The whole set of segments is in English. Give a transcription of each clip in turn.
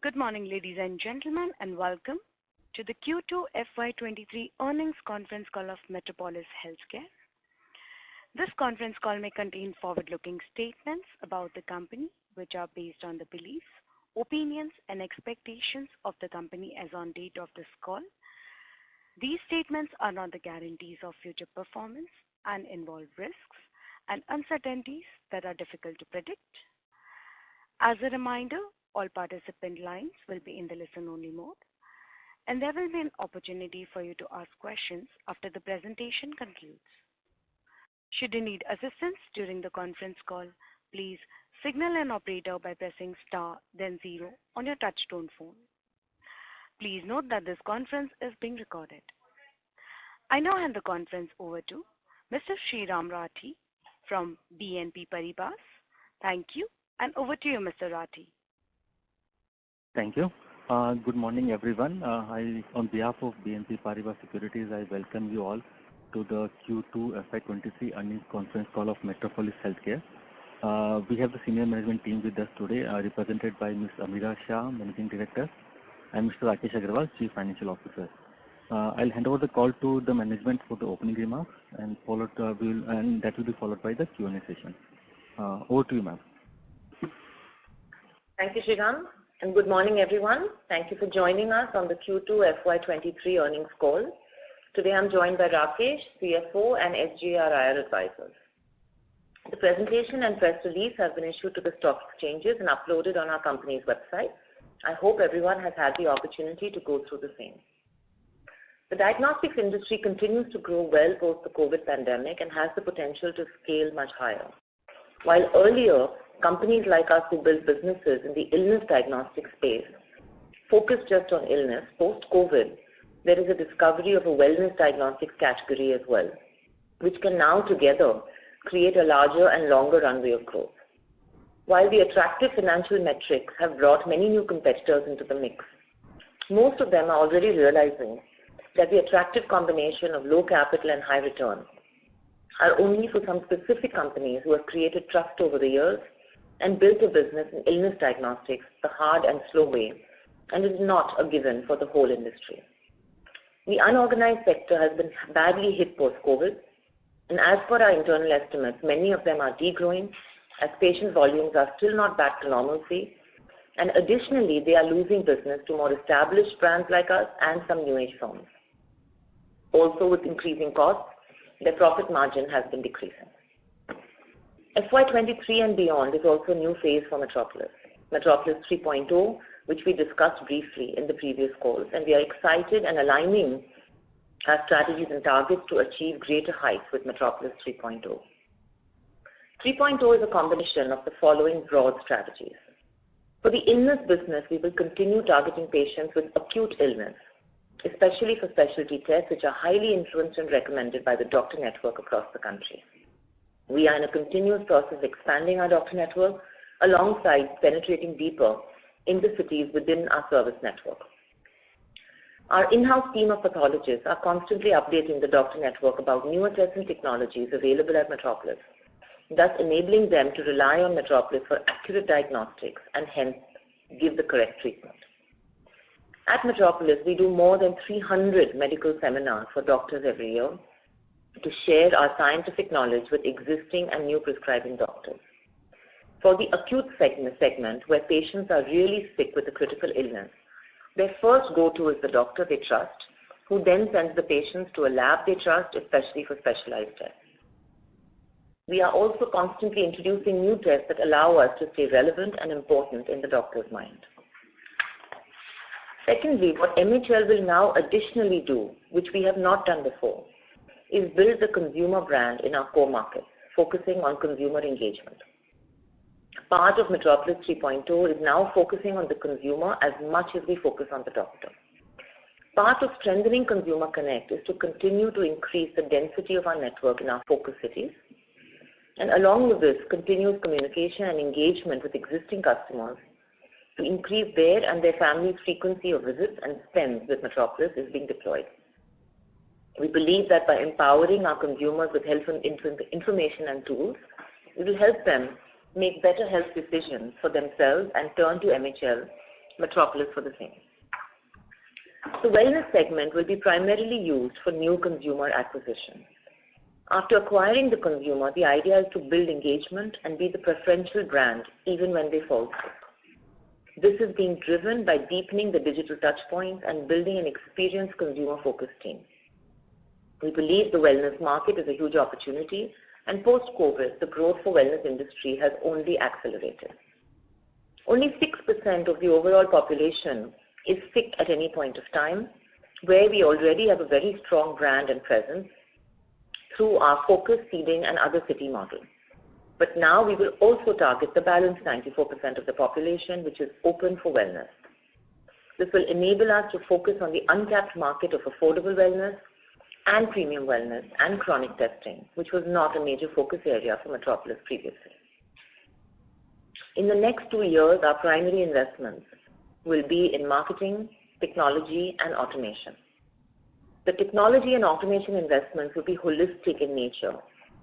Good morning, ladies and gentlemen, and welcome to the Q2 FY23 earnings conference call of Metropolis Healthcare. This conference call may contain forward-looking statements about the company, which are based on the beliefs, opinions, and expectations of the company as on date of this call. These statements are not the guarantees of future performance and involve risks and uncertainties that are difficult to predict. As a reminder, all participant lines will be in the listen-only mode, and there will be an opportunity for you to ask questions after the presentation concludes. Should you need assistance during the conference call, please signal an operator by pressing star then 0 on your touch-tone phone. Please note that this conference is being recorded. I now hand the conference over to Mr. Sriram Rathi from BNP Paribas. Thank you, and over to you, Mr. Rathi. Thank you. Good morning, everyone. On behalf of BNP Paribas Securities, I welcome you all to the Q2 FY23 earnings conference call of Metropolis Healthcare. We have the senior management team with us today, represented by Ms. Ameera Shah, Managing Director, and Mr. Rakesh Agarwal, Chief Financial Officer. I'll hand over the call to the management for the opening remarks, and that will be followed by the Q&A session. Over to you, ma'am. Thank you, Sriram. And good morning, everyone. Thank you for joining us on the Q2 FY23 earnings call. Today I'm joined by Rakesh, CFO, and SGR IR advisors. The presentation and press release have been issued to the stock exchanges and uploaded on our company's website. I hope everyone has had the opportunity to go through the same. The diagnostics industry continues to grow well post the COVID pandemic and has the potential to scale much higher. While earlier, companies like us who build businesses in the illness diagnostic space focused just on illness, post-COVID, there is a discovery of a wellness diagnostics category as well, which can now together create a larger and longer runway of growth. While the attractive financial metrics have brought many new competitors into the mix, most of them are already realizing that the attractive combination of low capital and high return are only for some specific companies who have created trust over the years and built a business in illness diagnostics the hard and slow way, and is not a given for the whole industry. The unorganized sector has been badly hit post-COVID, and as per our internal estimates, many of them are degrowing as patient volumes are still not back to normalcy, and additionally, they are losing business to more established brands like us and some new age firms. Also, with increasing costs, their profit margin has been decreasing. FY23 and beyond is also a new phase for Metropolis. Metropolis 3.0, which we discussed briefly in the previous calls, and we are excited and aligning our strategies and targets to achieve greater heights with Metropolis 3.0. 3.0 is a combination of the following broad strategies. For the illness business, we will continue targeting patients with acute illness, especially for specialty tests which are highly influenced and recommended by the doctor network across the country. We are in a continuous process of expanding our doctor network alongside penetrating deeper in the cities within our service network. Our in-house team of pathologists are constantly updating the doctor network about newer tests and technologies available at Metropolis, thus enabling them to rely on Metropolis for accurate diagnostics and hence give the correct treatment. At Metropolis, we do more than 300 medical seminars for doctors every year to share our scientific knowledge with existing and new prescribing doctors. For the acute segment, where patients are really sick with a critical illness, their first go-to is the doctor they trust, who then sends the patients to a lab they trust, especially for specialized tests. We are also constantly introducing new tests that allow us to stay relevant and important in the doctor's mind. Secondly, what MHL will now additionally do, which we have not done before, is build the consumer brand in our core markets, focusing on consumer engagement. Part of Metropolis 3.0 is now focusing on the consumer as much as we focus on the doctor. Part of strengthening consumer connect is to continue to increase the density of our network in our focus cities, and along with this, continuous communication and engagement with existing customers to increase their and their family's frequency of visits and spends with Metropolis is being deployed. We believe that by empowering our consumers with health information and tools, we will help them make better health decisions for themselves and turn to MHL Metropolis for the same. The wellness segment will be primarily used for new consumer acquisition. After acquiring the consumer, the idea is to build engagement and be the preferential brand even when they fall sick. This is being driven by deepening the digital touchpoints and building an experienced consumer-focused team. We believe the wellness market is a huge opportunity, and post-COVID, the growth for wellness industry has only accelerated. Only 6% of the overall population is sick at any point of time, where we already have a very strong brand and presence through our focus, seeding, and other city model. But now we will also target the balanced 94% of the population, which is open for wellness. This will enable us to focus on the untapped market of affordable wellness and premium wellness and chronic testing, which was not a major focus area for Metropolis previously. In the next 2 years, our primary investments will be in marketing, technology, and automation. The technology and automation investments will be holistic in nature,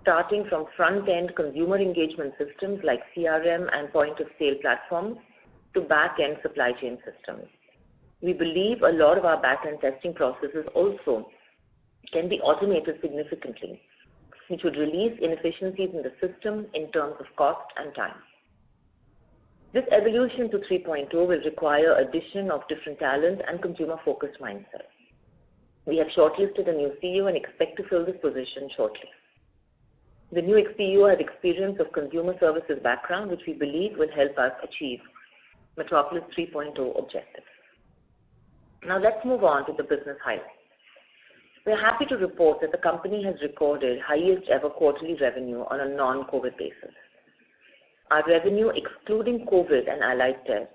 starting from front-end consumer engagement systems like CRM and point-of-sale platforms to back-end supply chain systems. We believe a lot of our back-end testing processes also can be automated significantly, which would release inefficiencies in the system in terms of cost and time. This evolution to 3.0 will require addition of different talent and consumer-focused mindset. We have shortlisted a new CEO and expect to fill this position shortly. The new CEO has experience of consumer services background, which we believe will help us achieve Metropolis 3.0 objectives. Now let's move on to the business highlights. We are happy to report that the company has recorded highest ever quarterly revenue on a non-COVID basis. Our revenue excluding COVID and allied tests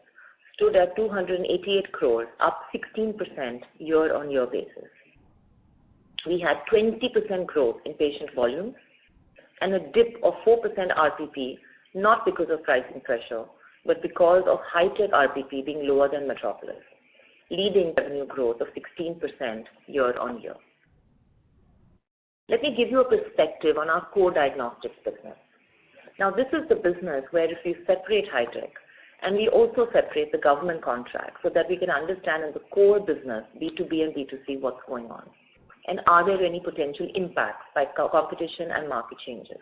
stood at 288 crores, up 16% year-on-year basis. We had 20% growth in patient volumes and a dip of 4% RPP, not because of pricing pressure, but because of high-tech RPP being lower than Metropolis, leading revenue growth of 16% year-on-year. Let me give you a perspective on our core diagnostics business. Now, this is the business where if we separate high-tech and we also separate the government contract so that we can understand in the core business, B2B and B2C, what's going on. And are there any potential impacts by competition and market changes?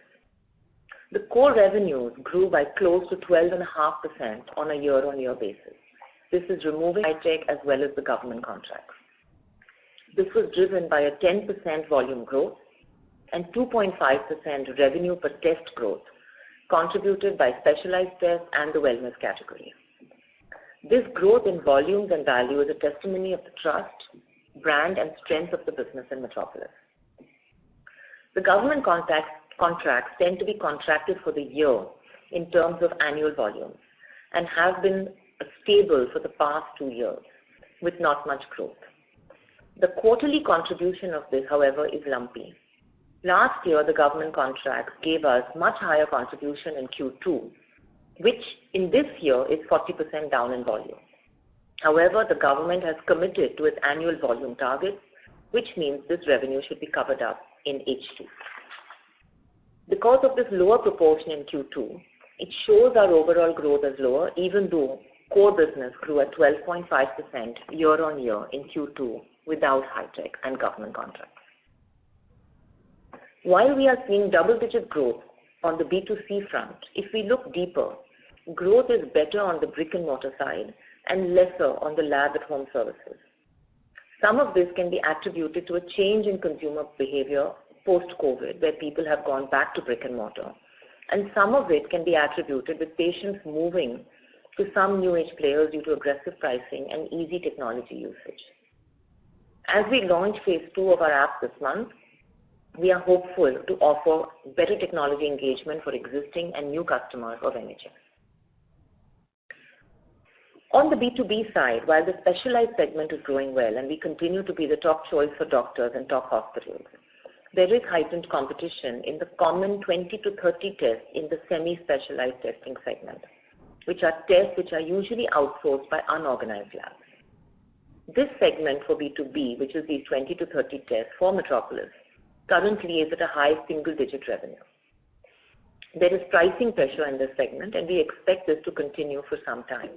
The core revenues grew by close to 12.5% on a year-on-year basis. This is removing high-tech as well as the government contracts. This was driven by a 10% volume growth and 2.5% revenue per test growth, contributed by specialized tests and the wellness category. This growth in volumes and value is a testimony of the trust, brand, and strength of the business in Metropolis. The government contracts tend to be contracted for the year in terms of annual volumes and have been stable for the past 2 years with not much growth. The quarterly contribution of this, however, is lumpy. Last year, the government contracts gave us much higher contribution in Q2, which in this year is 40% down in volume. However, the government has committed to its annual volume targets, which means this revenue should be covered up in H2. Because of this lower proportion in Q2, it shows our overall growth as lower, even though core business grew at 12.5% year-on-year in Q2 without high-tech and government contracts. While we are seeing double-digit growth on the B2C front, if we look deeper, growth is better on the brick-and-mortar side and lesser on the lab-at-home services. Some of this can be attributed to a change in consumer behavior post-COVID, where people have gone back to brick-and-mortar, and some of it can be attributed with patients moving to some new age players due to aggressive pricing and easy technology usage. As we launch phase 2 of our app this month, we are hopeful to offer better technology engagement for existing and new customers of NHS. On the B2B side, while the specialized segment is growing well and we continue to be the top choice for doctors and top hospitals, there is heightened competition in the common 20 to 30 tests in the semi-specialized testing segment, which are tests which are usually outsourced by unorganized labs. This segment for B2B, which is these 20 to 30 tests for Metropolis, currently is at a high single-digit revenue. There is pricing pressure in this segment, and we expect this to continue for some time.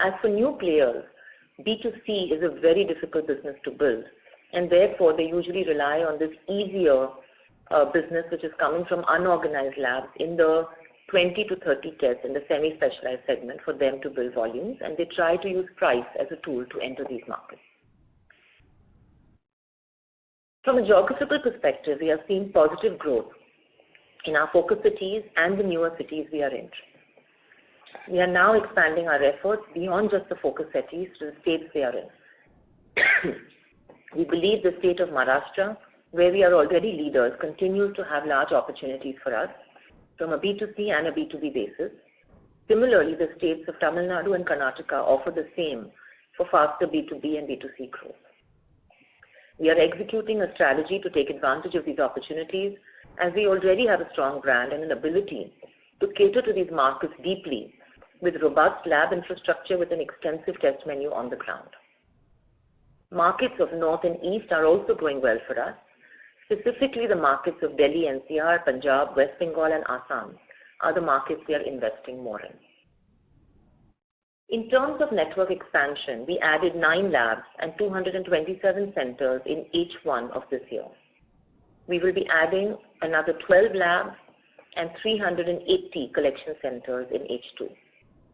As for new players, B2C is a very difficult business to build, and therefore they usually rely on this easier business which is coming from unorganized labs in the 20 to 30 tests in the semi-specialized segment for them to build volumes, and they try to use price as a tool to enter these markets. From a geographical perspective, we are seeing positive growth in our focus cities and the newer cities we are in. We are now expanding our efforts beyond just the focus cities to the states they are in. We believe the state of Maharashtra, where we are already leaders, continues to have large opportunities for us from a B2C and a B2B basis. Similarly, the states of Tamil Nadu and Karnataka offer the same for faster B2B and B2C growth. We are executing a strategy to take advantage of these opportunities, as we already have a strong brand and an ability to cater to these markets deeply with robust lab infrastructure with an extensive test menu on the ground. Markets of North and East are also growing well for us. Specifically, the markets of Delhi, NCR, Punjab, West Bengal and Assam are the markets we are investing more in. In terms of network expansion, we added 9 labs and 227 centers in H1 of this year. We will be adding another 12 labs and 380 collection centers in H2.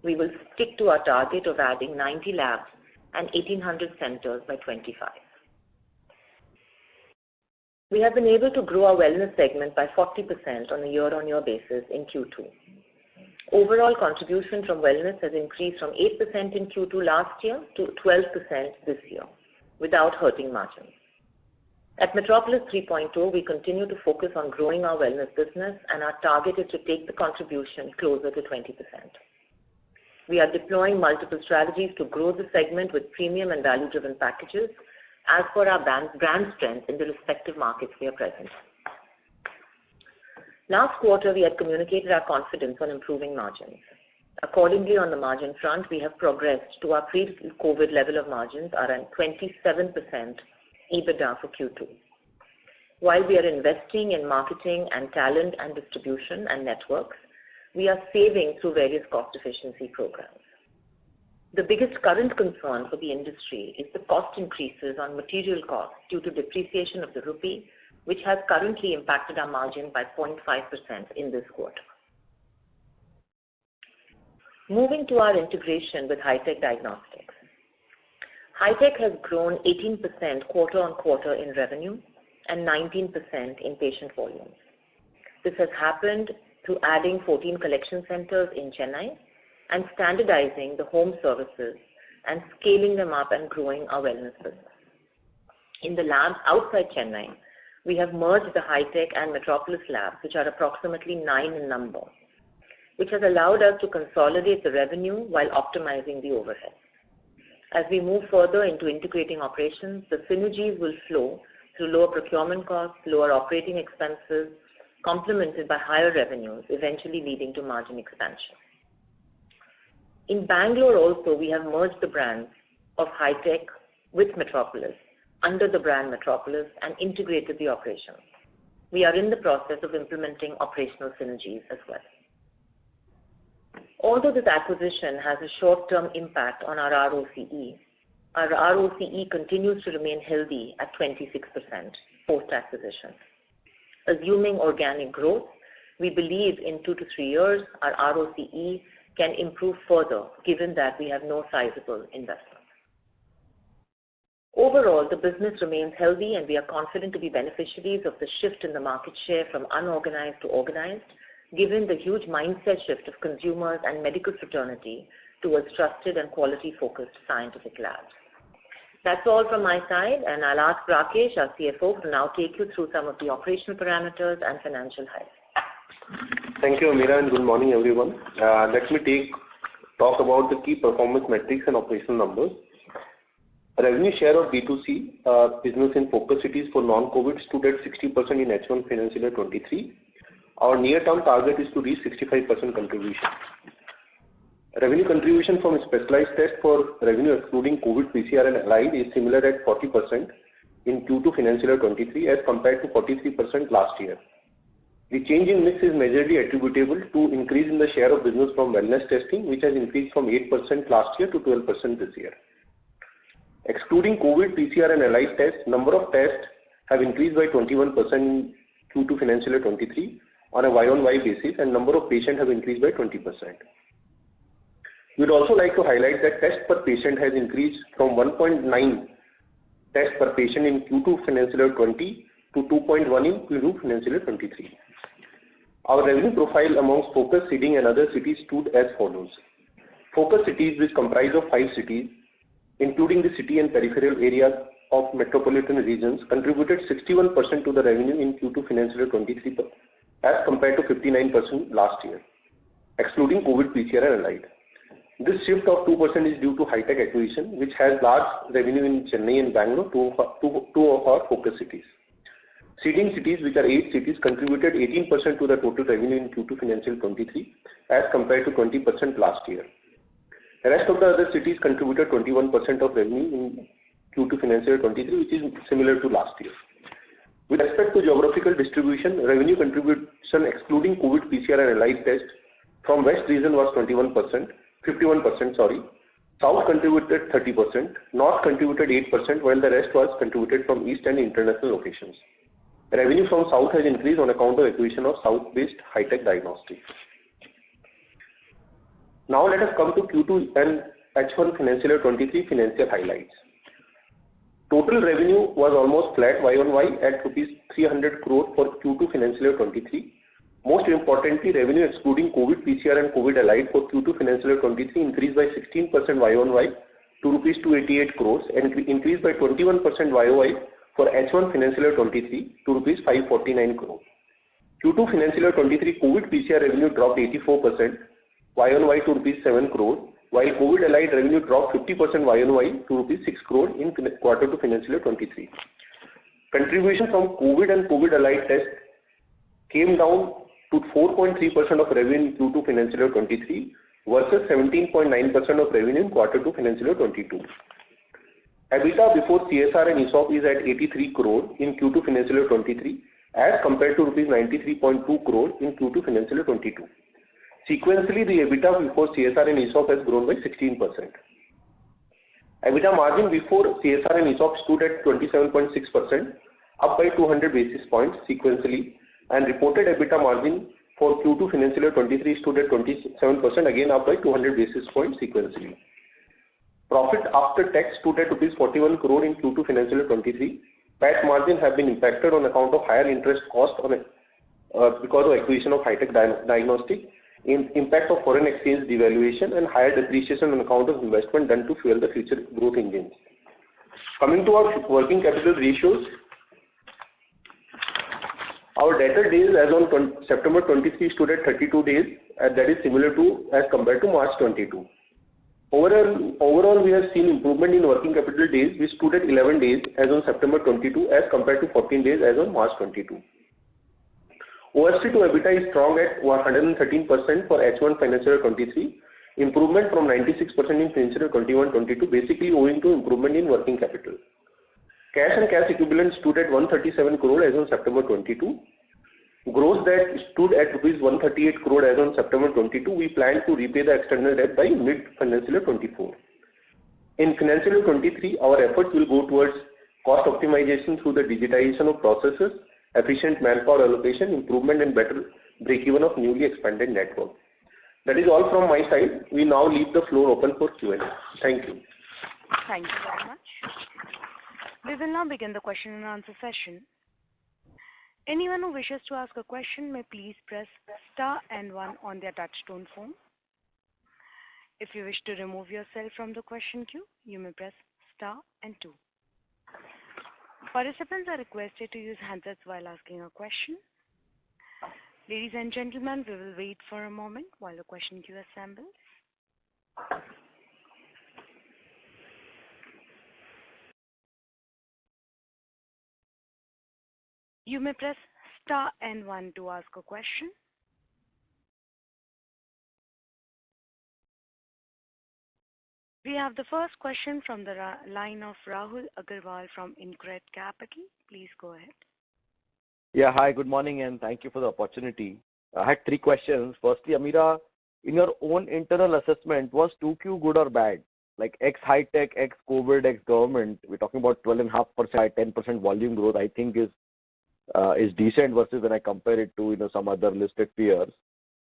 We will stick to our target of adding 90 labs and 1,800 centers by 25. We have been able to grow our wellness segment by 40% on a year-on-year basis in Q2. Overall contribution from wellness has increased from 8% in Q2 last year to 12% this year, without hurting margins. At Metropolis 3.0, we continue to focus on growing our wellness business, and our target is to take the contribution closer to 20%. We are deploying multiple strategies to grow the segment with premium and value-driven packages as per our brand strength in the respective markets we are present. Last quarter, we had communicated our confidence on improving margins. Accordingly, on the margin front, we have progressed to our pre-COVID level of margins are at 27% EBITDA for Q2. While we are investing in marketing and talent and distribution and networks, we are saving through various cost efficiency programs. The biggest current concern for the industry is the cost increases on material costs due to depreciation of the rupee, which has currently impacted our margin by 0.5% in this quarter. Moving to our integration with high-tech diagnostics. High-tech has grown 18% quarter-on-quarter in revenue and 19% in patient volumes. This has happened through adding 14 collection centers in Chennai and standardizing the home services and scaling them up and growing our wellness business. In the labs outside Chennai, we have merged the high-tech and Metropolis labs, which are approximately 9 in number, which has allowed us to consolidate the revenue while optimizing the overhead. As we move further into integrating operations, the synergies will flow through lower procurement costs, lower operating expenses, complemented by higher revenues, eventually leading to margin expansion. In Bangalore also, we have merged the brands of high-tech with Metropolis under the brand Metropolis and integrated the operations. We are in the process of implementing operational synergies as well. Although this acquisition has a short-term impact on our ROCE continues to remain healthy at 26% post-acquisition. Assuming organic growth, we believe in 2 to 3 years, our ROCE can improve further, given that we have no sizable investment. Overall, the business remains healthy, and we are confident to be beneficiaries of the shift in the market share from unorganized to organized, given the huge mindset shift of consumers and medical fraternity towards trusted and quality-focused scientific labs. That's all from my side, and I'll ask Rakesh, our CFO, to now take you through some of the operational parameters and financial highlights. Thank you, Ameera, and good morning, everyone. Let me talk about the key performance metrics and operational numbers. Revenue share of B2C business in focus cities for non-COVID stood at 60% in H1 financial year 23. Our near-term target is to reach 65% contribution. Revenue contribution from specialized tests for revenue excluding COVID, PCR and allied is similar at 40% in Q2 financial year 23 as compared to 43% last year. The change in mix is majorly attributable to increase in the share of business from wellness testing, which has increased from 8% last year to 12% this year. Excluding COVID, PCR and allied tests, number of tests have increased by 21% in Q2 financial year 23 on a Y-on-Y basis, and number of patients have increased by 20%. We would also like to highlight that test per patient has increased from 1.9 tests per patient in Q2 financial year 20 to 2.1 in Q2 financial year 23. Our revenue profile amongst focus, seeding and other cities stood as follows. Focus cities, which comprise of 5 cities, including the city and peripheral areas of metropolitan regions, contributed 61% to the revenue in Q2 financial year 23 as compared to 59% last year, excluding COVID, PCR and allied. This shift of 2% is due to high-tech acquisition, which has large revenue in Chennai and Bangalore, two of our focus cities. Seeding cities, which are 8 cities, contributed 18% to the total revenue in Q2 financial 23 as compared to 20% last year. The rest of the other cities contributed 21% of revenue in Q2 financial 23, which is similar to last year. With respect to geographical distribution, revenue contribution excluding COVID, PCR and allied tests from West region was 51%, South contributed 30%, North contributed 8%, while the rest was contributed from East and international locations. Revenue from South has increased on account of acquisition of South-based high-tech diagnostics. Now let us come to Q2 and H1 financial year 23 financial highlights. Total revenue was almost flat Y-on-Y at rupees 300 crore for Q2 financial year 23. Most importantly, revenue excluding COVID, PCR and COVID allied for Q2 financial year 23 increased by 16% Y-on-Y to rupees 288 crores and increased by 21% Y-o-Y for H1 financial year 23 to rupees 549 crore. Q2 financial year 23 COVID PCR revenue dropped 84% Y-on-Y to rupees 7 crore, while COVID allied revenue dropped 50% Y-on-Y to rupees 6 crore in quarter 2 financial year 23. Contribution from COVID and COVID allied tests came down to 4.3% of revenue in Q2 financial year 23 versus 17.9% of revenue in quarter 2 financial year 22. EBITDA before CSR and ESOP is at 83 crore in Q2 financial year 23 as compared to rupees 93.2 crore in Q2 financial year 22. Sequentially, the EBITDA before CSR and ESOP has grown by 16%. EBITDA margin before CSR and ESOP stood at 27.6%, up by 200 basis points sequentially, and reported EBITDA margin for Q2 financial year 23 stood at 27%, again up by 200 basis points sequentially. Profit after tax stood at rupees 41 crore in Q2 financial year 23. PAT margin have been impacted on account of higher interest cost because of acquisition of high-tech diagnostic, impact of foreign exchange devaluation and higher depreciation on account of investment done to fuel the future growth engines. Coming to our working capital ratios, our debtor days as on September 23 stood at 32 days, and that is similar to as compared to March 22. Overall, we have seen improvement in working capital days, which stood at 11 days as on September 22 as compared to 14 days as on March 22. OSC to EBITDA is strong at 113% for H1 financial year 23, improvement from 96% in financial year 21-22, basically owing to improvement in working capital. Cash and cash equivalents stood at 137 crore as on September 22. Gross debt stood at rupees 138 crore as on September 22. We plan to repay the external debt by mid-financial year 24. In financial year 23, our efforts will go towards cost optimization through the digitization of processes, efficient manpower allocation, improvement and better break-even of newly expanded network. That is all from my side. We now leave the floor open for Q&A. Thank you. Thank you very much. We will now begin the question and answer session. Anyone who wishes to ask a question may please press star and 1 on their touchtone phone. If you wish to remove yourself from the question queue, you may press star and 2. Participants are requested to use handsets while asking a question. Ladies and gentlemen, we will wait for a moment while the question queue assembles. You may press star and 1 to ask a question. We have the first question from the line of Rahul Agarwal from InCred Capital. Please go ahead. Yeah, hi, good morning, and thank you for the opportunity. I had three questions. Firstly, Amira, in your own internal assessment, was 2Q good or bad? Like ex high tech, ex COVID, ex government, we're talking about 12.5%, 10% volume growth, I think is decent versus when I compare it to some other listed peers.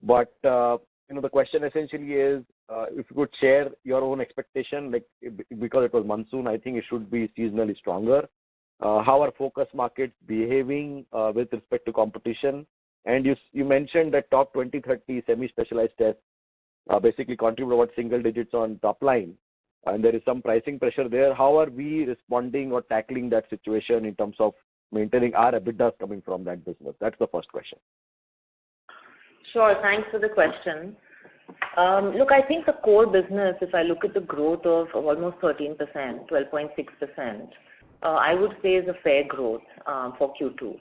But the question essentially is if you could share your own expectation, like because it was monsoon, I think it should be seasonally stronger. How are focus markets behaving with respect to competition? And you mentioned that top 20, 30 semi-specialized tests basically contribute about single digits on top line, and there is some pricing pressure there. How are we responding or tackling that situation in terms of maintaining our EBITDA coming from that business? That's the first question. Sure. Thanks for the question. Look, I think the core business, if I look at the growth of almost 13%, 12.6%, I would say is a fair growth for Q2.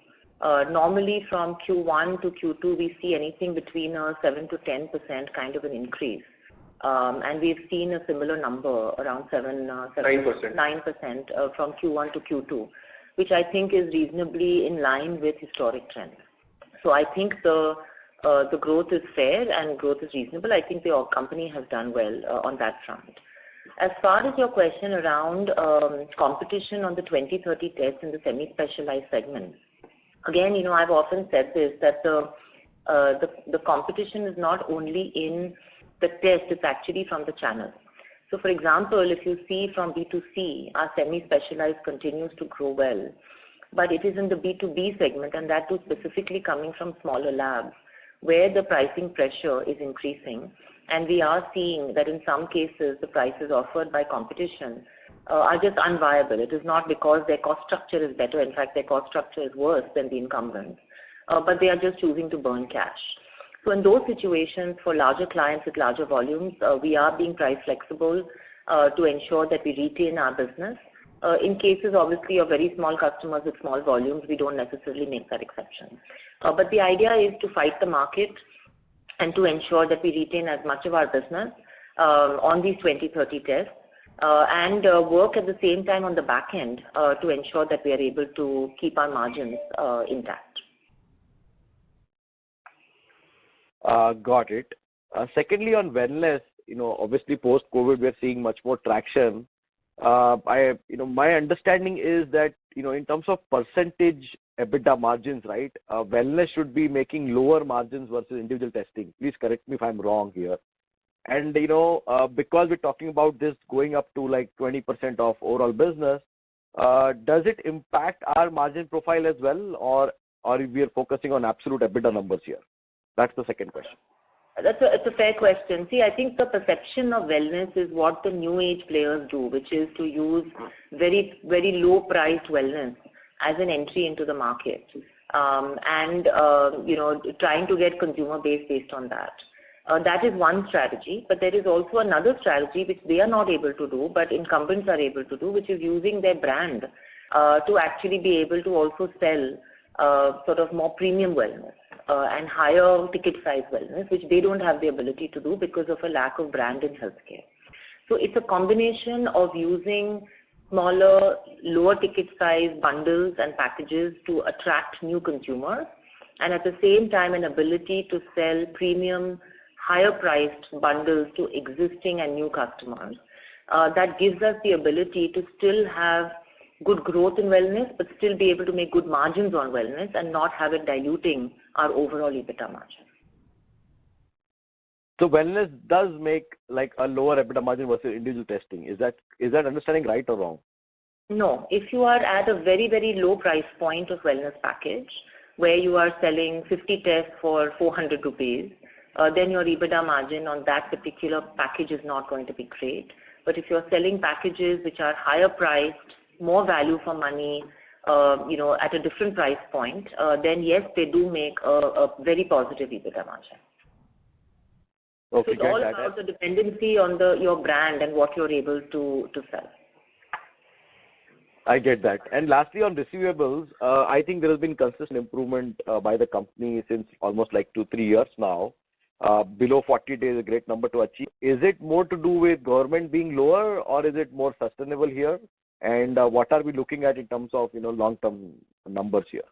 Normally from Q1 to Q2, we see anything between a 7 to 10% kind of an increase. And we've seen a similar number around 9% from Q1 to Q2, which I think is reasonably in line with historic trends. So I think the growth is fair and growth is reasonable. I think the company has done well on that front. As far as your question around competition on the 2030 tests in the semi-specialized segment, again, I've often said this, that the competition is not only in the test, it's actually from the channel. So for example, if you see from B2C, our semi-specialized continues to grow well, but it is in the B2B segment, and that too specifically coming from smaller labs, where the pricing pressure is increasing. And we are seeing that in some cases, the prices offered by competition are just unviable. It is not because their cost structure is better. In fact, their cost structure is worse than the incumbents, but they are just choosing to burn cash. So in those situations, for larger clients with larger volumes, we are being price flexible to ensure that we retain our business. In cases, obviously, of very small customers with small volumes, we don't necessarily make that exception. But the idea is to fight the market and to ensure that we retain as much of our business on these 2030 tests and work at the same time on the back end to ensure that we are able to keep our margins intact. Got it. Secondly, on wellness, obviously post-COVID, we're seeing much more traction. My understanding is that, in terms of percentage EBITDA margins, right, wellness should be making lower margins versus individual testing. Please correct me if I'm wrong here. And, because we're talking about this going up to like 20% of overall business, does it impact our margin profile as well, or we are focusing on absolute EBITDA numbers here? That's the second question. It's a fair question. See, I think the perception of wellness is what the new age players do, which is to use very, very low priced wellness as an entry into the market, and trying to get consumer base based on that. That is one strategy, but there is also another strategy which they are not able to do, but incumbents are able to do, which is using their brand to actually be able to also sell sort of more premium wellness and higher ticket size wellness, which they don't have the ability to do because of a lack of brand in healthcare. So it's a combination of using smaller, lower ticket size bundles and packages to attract new consumers, and at the same time an ability to sell premium, higher priced bundles to existing and new customers. That gives us the ability to still have good growth in wellness, but still be able to make good margins on wellness and not have it diluting our overall EBITDA margin. So wellness does make like a lower EBITDA margin versus individual testing. Is that understanding right or wrong? No. If you are at a very, very low price point of wellness package, where you are selling 50 tests for 400 rupees, then your EBITDA margin on that particular package is not going to be great. But if you're selling packages which are higher priced, more value for money, at a different price point, then yes, they do make a very positive EBITDA margin. Okay, so it's all about the dependency on your brand and what you're able to sell. I get that. And lastly, on receivables, I think there has been consistent improvement by the company since almost like 2-3 years now. Below 40 days is a great number to achieve. Is it more to do with government being lower, or is it more sustainable here? And what are we looking at in terms of long-term numbers here?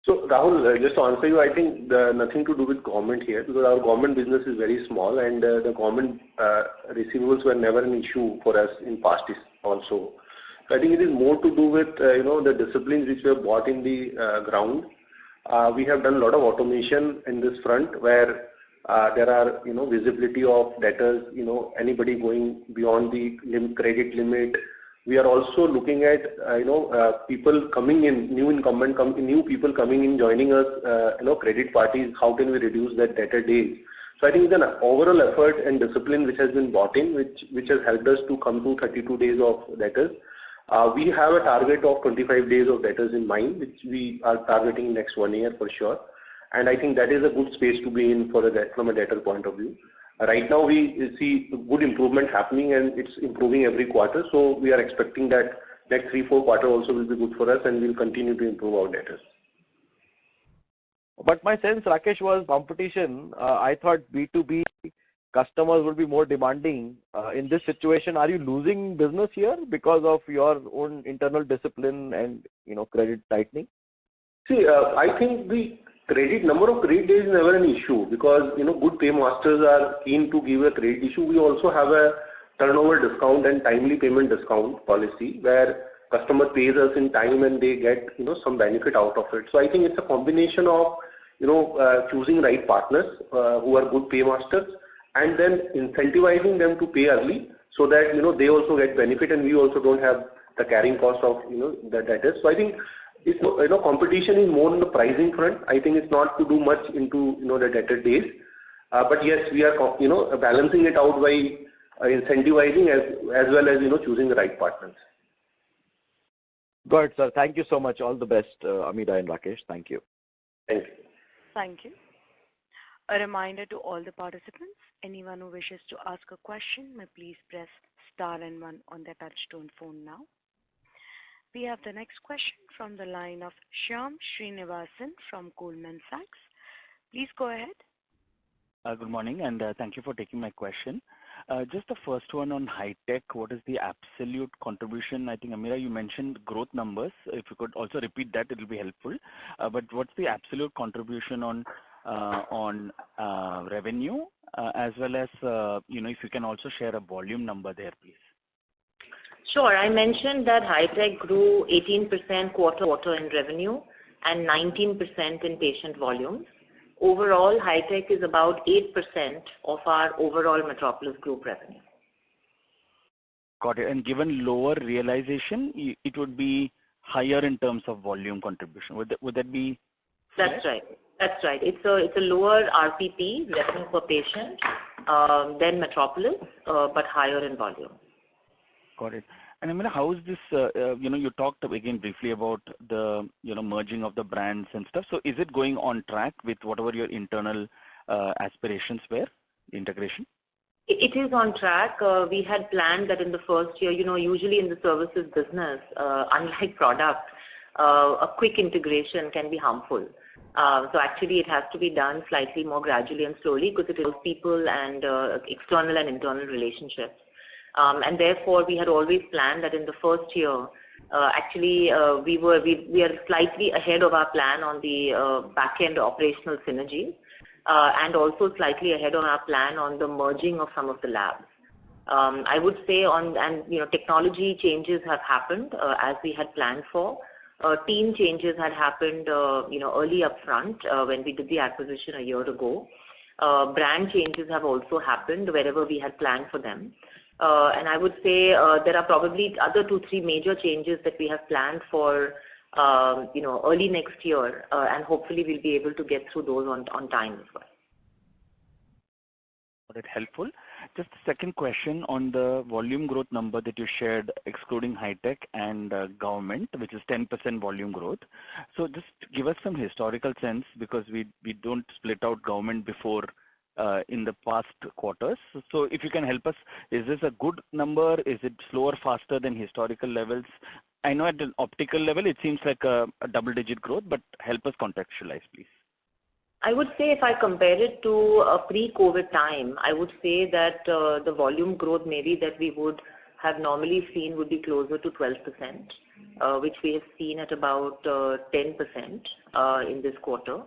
So Rahul, just to answer you, I think nothing to do with government here, because our government business is very small, and the government receivables were never an issue for us in past also. So I think it is more to do with the disciplines which we have brought in the ground. We have done a lot of automation in this front, where there are visibility of debtors, anybody going beyond the credit limit. We are also looking at people coming in, new people coming in, joining us, credit parties. How can we reduce that debtor days? So I think it's an overall effort and discipline which has been brought in, which has helped us to come to 32 days of debtors. We have a target of 25 days of debtors in mind, which we are targeting next 1 year for sure. And I think that is a good space to be in from a debtor point of view. Right now, we see good improvement happening, and it's improving every quarter. So we are expecting that next 3-4 quarters also will be good for us, and we'll continue to improve our debtors. But my sense, Rakesh, was competition. I thought B2B customers would be more demanding. In this situation, are you losing business here because of your own internal discipline and credit tightening? See, I think the number of credit days is never an issue, because good paymasters are keen to give a credit issue. We also have a turnover discount and timely payment discount policy where customer pays us in time and they get some benefit out of it. So I think it's a combination of choosing right partners who are good paymasters, and then incentivizing them to pay early so that they also get benefit and we also don't have the carrying cost of the debtors. So I think it's competition is more on the pricing front. I think it's not to do much into the debtor days, but yes, we are balancing it out by incentivizing as well as choosing the right partners. Got it, sir. Thank you so much. All the best, Amira and Rakesh. Thank you. Thank you. Thank you. A reminder to all the participants, anyone who wishes to ask a question may please press star and 1 on their touchtone phone now. We have the next question from the line of Shyam Srinivasan from Goldman Sachs. Please go ahead. Good morning, and thank you for taking my question. Just the first one on high tech, what is the absolute contribution? I think, Amira, you mentioned growth numbers. If you could also repeat that, it will be helpful. But what's the absolute contribution on revenue, as well as, if you can also share a volume number there, please. Sure. I mentioned that high-tech grew 18% quarter in revenue and 19% in patient volumes. Overall, high-tech is about 8% of our overall Metropolis Group revenue. Got it. And given lower realization, it would be higher in terms of volume contribution. Would that be fair? That's right. It's a lower RPP, revenue per patient, than Metropolis, but higher in volume. Got it. And Amira, how is this, you talked again briefly about the, merging of the brands and stuff. So is it going on track with whatever your internal aspirations were, integration? It is on track. We had planned that in the first year, usually in the services business, unlike product, a quick integration can be harmful. So actually it has to be done slightly more gradually and slowly, because it is people and external and internal relationships. And therefore, we had always planned that in the first year, we are slightly ahead of our plan on the back-end operational synergies, and also slightly ahead on our plan on the merging of some of the labs. I would say technology changes have happened as we had planned for. Team changes had happened, early up front when we did the acquisition a year ago. Brand changes have also happened wherever we had planned for them. And I would say there are probably other 2-3 major changes that we have planned for, early next year, and hopefully we'll be able to get through those on time as well. That helpful. Just a second question on the volume growth number that you shared, excluding high tech and government, which is 10% volume growth. So just give us some historical sense, because we don't split out government before in the past quarters. So if you can help us, is this a good number? Is it slower, faster than historical levels? I know at an optical level it seems like a double-digit growth, but help us contextualize, please. I would say if I compare it to a pre-COVID time, I would say that the volume growth maybe that we would have normally seen would be closer to 12%, which we have seen at about 10% in this quarter.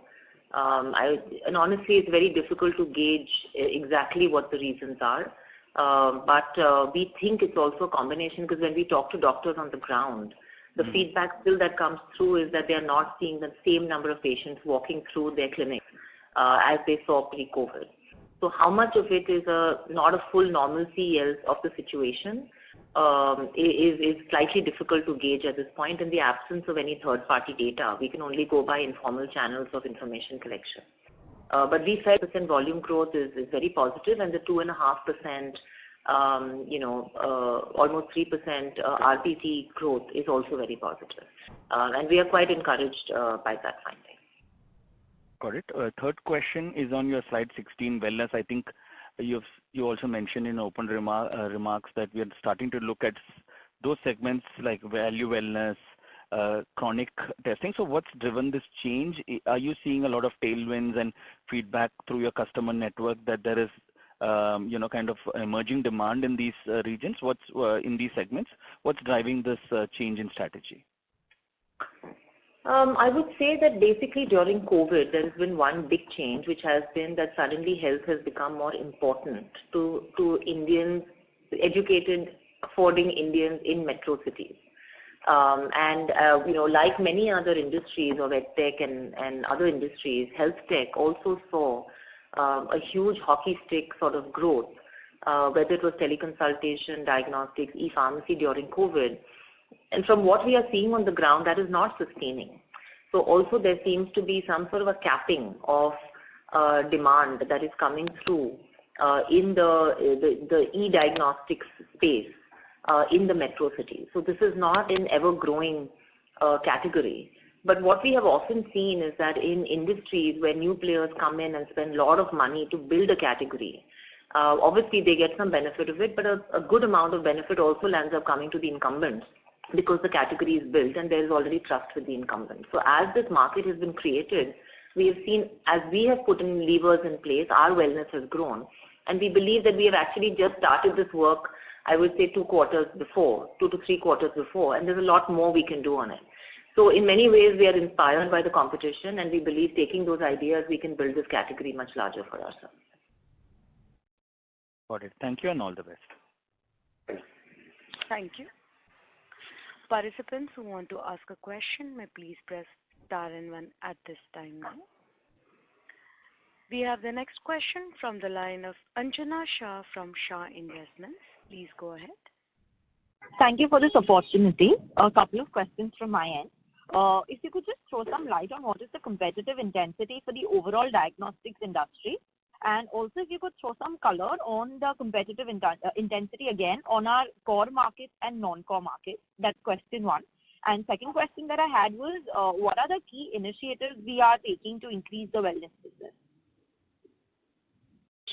And honestly, it's very difficult to gauge exactly what the reasons are. But we think it's also a combination, because when we talk to doctors on the ground, the feedback still that comes through is that they are not seeing the same number of patients walking through their clinics as they saw pre-COVID. So how much of it is not a full normalcy of the situation is slightly difficult to gauge at this point. In the absence of any third-party data, we can only go by informal channels of information collection. But we said % volume growth is very positive, and the 2.5%, almost 3% RPT growth is also very positive. And we are quite encouraged by that finding. Got it. Third question is on your slide 16, wellness. I think you also mentioned in open remarks that we are starting to look at those segments like value wellness, chronic testing. So what's driven this change? Are you seeing a lot of tailwinds and feedback through your customer network that there is, kind of emerging demand in these regions? What's in these segments? What's driving this change in strategy? I would say that basically during COVID, there has been one big change, which has been that suddenly health has become more important to Indians, educated, affording Indians in metro cities. Like many other industries of edtech and other industries, health tech also saw a huge hockey stick sort of growth, whether it was teleconsultation, diagnostics, e-pharmacy during COVID. And from what we are seeing on the ground, that is not sustaining. So also there seems to be some sort of a capping of demand that is coming through in the e-diagnostics space in the metro cities. So this is not an ever-growing category. But what we have often seen is that in industries where new players come in and spend a lot of money to build a category, obviously they get some benefit of it, but a good amount of benefit also lands up coming to the incumbents, because the category is built and there is already trust with the incumbent. So as this market has been created, we have seen, as we have put in levers in place, our wellness has grown. And we believe that we have actually just started this work, I would say 2 to 3 quarters before, and there's a lot more we can do on it. So in many ways, we are inspired by the competition, and we believe taking those ideas, we can build this category much larger for ourselves. Got it. Thank you and all the best. Thank you. Participants who want to ask a question may please press star and 1 at this time now. We have the next question from the line of Anjana Shah from Shah Investments. Please go ahead. Thank you for this opportunity. A couple of questions from my end. If you could just throw some light on what is the competitive intensity for the overall diagnostics industry, and also if you could throw some color on the competitive intensity again on our core markets and non-core markets. That's question 1. And second question that I had was, what are the key initiatives we are taking to increase the wellness business?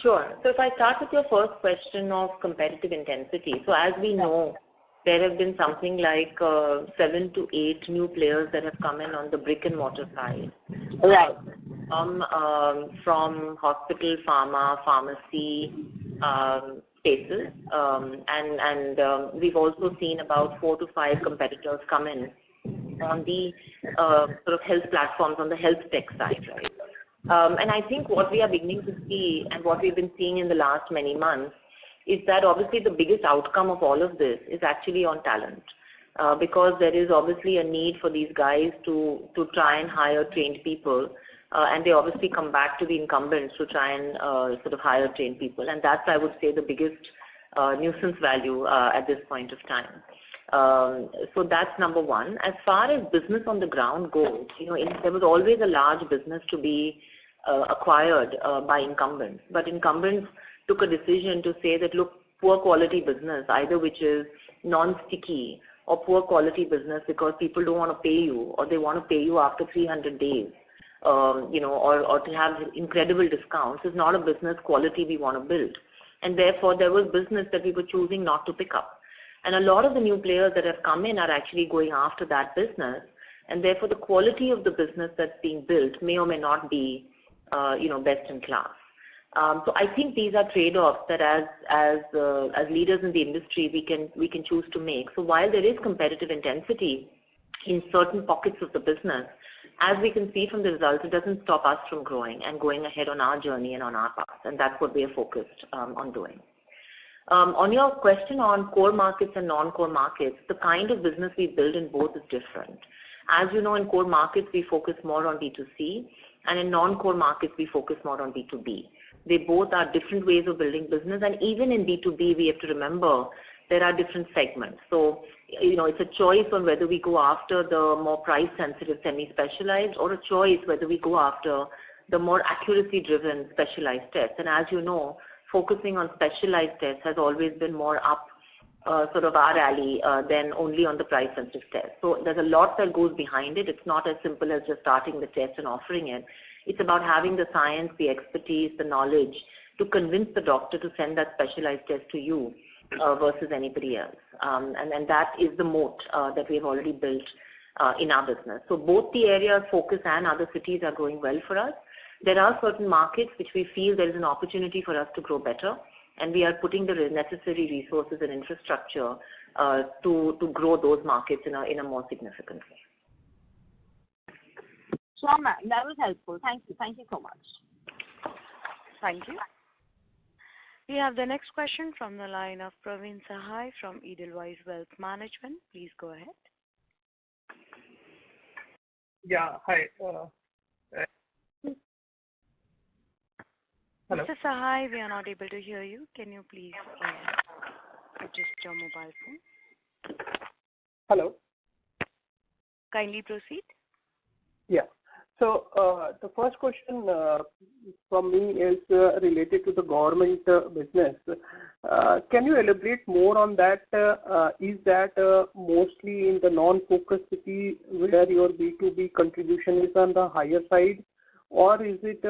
Sure. So if I start with your first question of competitive intensity, so as we know, there have been something like 7 to 8 new players that have come in on the brick and mortar side. Right. From hospital, pharma, pharmacy spaces. And we've also seen about 4 to 5 competitors come in on the sort of health platforms on the health tech side, right? And I think what we are beginning to see and what we've been seeing in the last many months is that obviously the biggest outcome of all of this is actually on talent. Because there is obviously a need for these guys to try and hire trained people, and they obviously come back to the incumbents to try and sort of hire trained people, and that's, I would say, the biggest nuisance value at this point of time. So that's number 1. As far as business on the ground goes, there was always a large business to be acquired by incumbents, but incumbents took a decision to say that, look, poor quality business, either which is non-sticky or poor quality business because people don't want to pay you, or they want to pay you after 300 days, or to have incredible discounts, is not a business quality we want to build. And therefore, there was business that we were choosing not to pick up. And a lot of the new players that have come in are actually going after that business, and therefore the quality of the business that's being built may or may not be, best in class. So I think these are trade-offs that as leaders in the industry we can choose to make. So while there is competitive intensity in certain pockets of the business, as we can see from the results, it doesn't stop us from growing and going ahead on our journey and on our path, and that's what we are focused on doing. On your question on core markets and non-core markets, the kind of business we build in both is different. As you know, in core markets, we focus more on B2C, and in non-core markets, we focus more on B2B. They both are different ways of building business, and even in B2B, we have to remember there are different segments. So, it's a choice on whether we go after the more price-sensitive semi-specialized or a choice whether we go after the more accuracy-driven specialized tests. And as you know, focusing on specialized tests has always been more up sort of our alley than only on the price-sensitive test. So there's a lot that goes behind it. It's not as simple as just starting the test and offering it. It's about having the science, the expertise, the knowledge to convince the doctor to send that specialized test to you versus anybody else. And that is the moat that we have already built in our business. So both the areas, focus and other cities, are going well for us. There are certain markets which we feel there is an opportunity for us to grow better, and we are putting the necessary resources and infrastructure to grow those markets in a more significant way. Sure, ma'am. That was helpful. Thank you. Thank you so much. Thank you. We have the next question from the line of Praveen Sahai from Edelweiss Wealth Management. Please go ahead. Yeah, hi. Hello. Mr. Sahai, we are not able to hear you. Can you please adjust your mobile phone? Hello. Kindly proceed. Yeah. So the first question from me is related to the government business. Can you elaborate more on that? Is that mostly in the non-focus city where your B2B contribution is on the higher side, or is it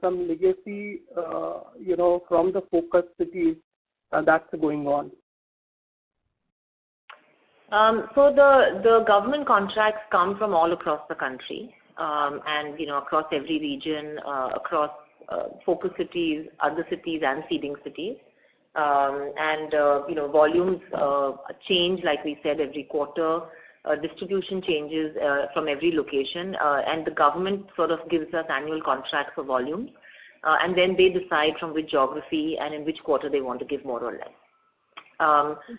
some legacy, from the focus cities that's going on? So the government contracts come from all across the country. And across every region, across focus cities, other cities, and seeding cities, volumes change, like we said, every quarter. Distribution changes from every location, and the government sort of gives us annual contracts for volumes, and then they decide from which geography and in which quarter they want to give more or less.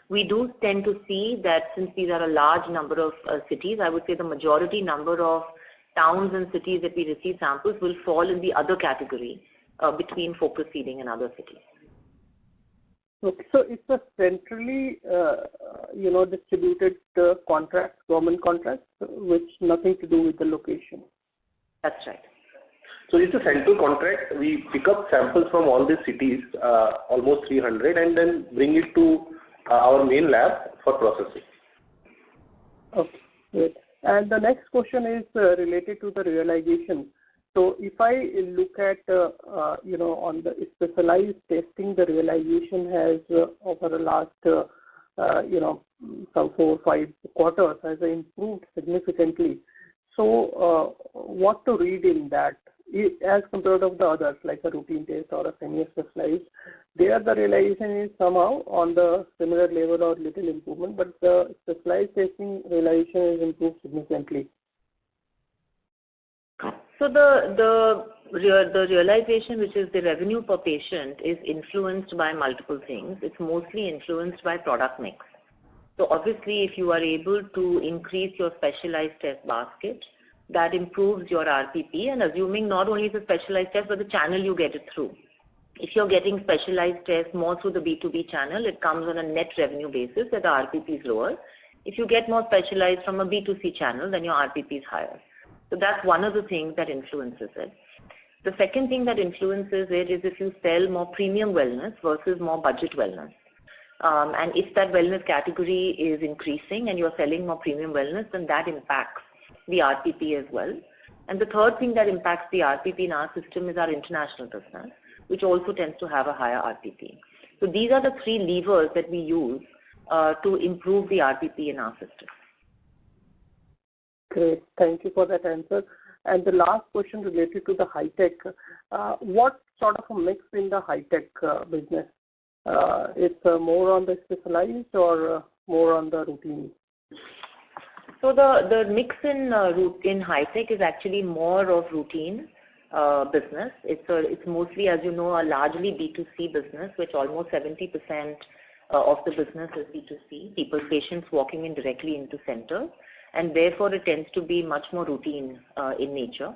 We do tend to see that since these are a large number of cities, I would say the majority number of towns and cities that we receive samples will fall in the other category between focus seeding and other cities. Okay, so it's a centrally, distributed contracts, government contracts, which nothing to do with the location. That's right. So it's a central contract. We pick up samples from all these cities, almost 300, and then bring it to our main lab for processing. Okay, great. And the next question is related to the realization. So if I look at, on the specialized testing, the realization has over the last, some 4 or 5 quarters has improved significantly. So what to read in that? As compared to the others, like a routine test or a semi-specialized, there the realization is somehow on the similar level or little improvement, but the specialized testing realization is improved significantly. So the realization, which is the revenue per patient, is influenced by multiple things. It's mostly influenced by product mix. So obviously, if you are able to increase your specialized test basket, that improves your RPP, and assuming not only the specialized test, but the channel you get it through. If you're getting specialized tests more through the B2B channel, it comes on a net revenue basis where the RPP is lower. If you get more specialized from a B2C channel, then your RPP is higher. So that's one of the things that influences it. The second thing that influences it is if you sell more premium wellness versus more budget wellness. And if that wellness category is increasing and you're selling more premium wellness, then that impacts the RPP as well. And the third thing that impacts the RPP in our system is our international business, which also tends to have a higher RPP. So these are the 3 levers that we use to improve the RPP in our system. Great. Thank you for that answer. And the last question related to the high-tech, what sort of a mix in the high-tech business? It's more on the specialized or more on the routine? So the mix in high-tech is actually more of routine business. It's mostly, as you know, a largely B2C business, which almost 70% of the business is B2C, patients walking in directly into centers, and therefore it tends to be much more routine in nature.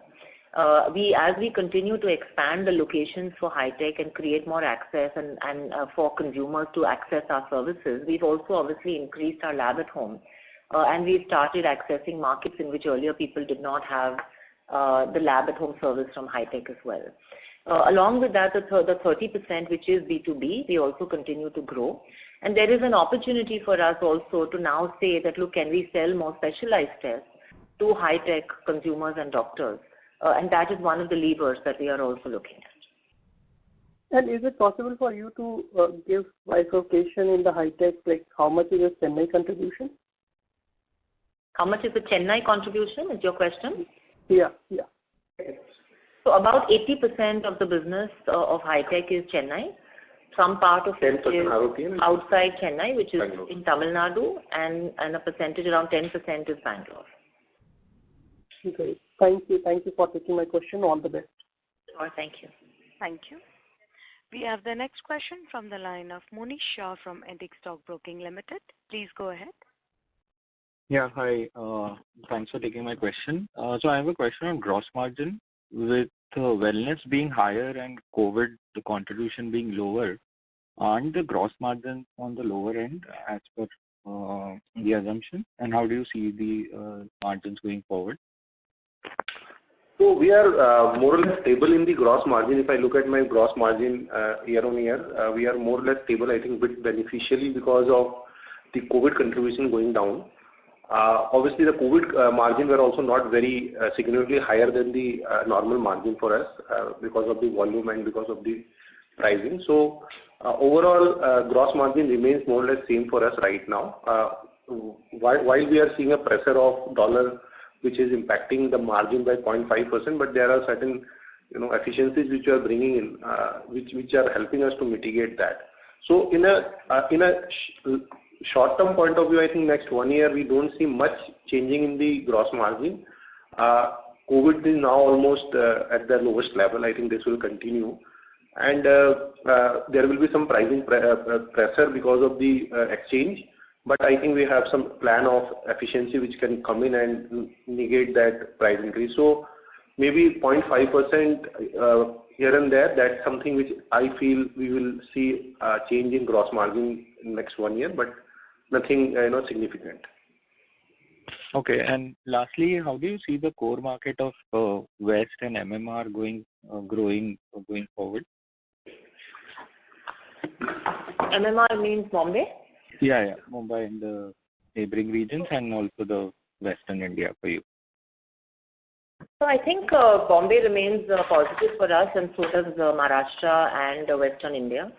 As we continue to expand the locations for high-tech and create more access and for consumers to access our services, we've also obviously increased our lab at home. And we've started accessing markets in which earlier people did not have the lab at home service from high-tech as well. Along with that, the 30% which is B2B, we also continue to grow. And there is an opportunity for us also to now say that, look, can we sell more specialized tests to high-tech consumers and doctors? And that is one of the levers that we are also looking at. And is it possible for you to give bifurcation in the high-tech, like how much is the Chennai contribution? How much is the Chennai contribution, is your question? Yeah. So about 80% of the business of high-tech is Chennai. Some part of it is outside Chennai, which is Bangalore, in Tamil Nadu, and a percentage around 10% is Bangalore. Okay. Thank you. Thank you for taking my question. All the best. Sure, thank you. Thank you. We have the next question from the line of Monish Shah from Antique Stock Broking Limited. Please go ahead. Yeah, hi. Thanks for taking my question. So I have a question on gross margin. With wellness being higher and COVID, the contribution being lower, aren't the gross margins on the lower end as per the assumption? And how do you see the margins going forward? So we are more or less stable in the gross margin. If I look at my gross margin year on year, we are more or less stable, I think, bit beneficially because of the COVID contribution going down. Obviously, the COVID margin were also not very significantly higher than the normal margin for us because of the volume and because of the pricing. So overall, gross margin remains more or less same for us right now. While we are seeing a pressure of dollar, which is impacting the margin by 0.5%, but there are certain efficiencies which we are bringing in, which are helping us to mitigate that. So in a short-term point of view, I think next 1 year we don't see much changing in the gross margin. COVID is now almost at the lowest level. I think this will continue, and there will be some pricing pressure because of the exchange. But I think we have some plan of efficiency which can come in and negate that price increase. So maybe 0.5% here and there. That's something which I feel we will see a change in gross margin in next 1 year, but nothing significant. Okay. And lastly, how do you see the core market of West and MMR growing going forward? MMR means Bombay? Yeah. Mumbai and the neighboring regions, and also the Western India for you. So I think Bombay remains positive for us, and so does Maharashtra and Western India.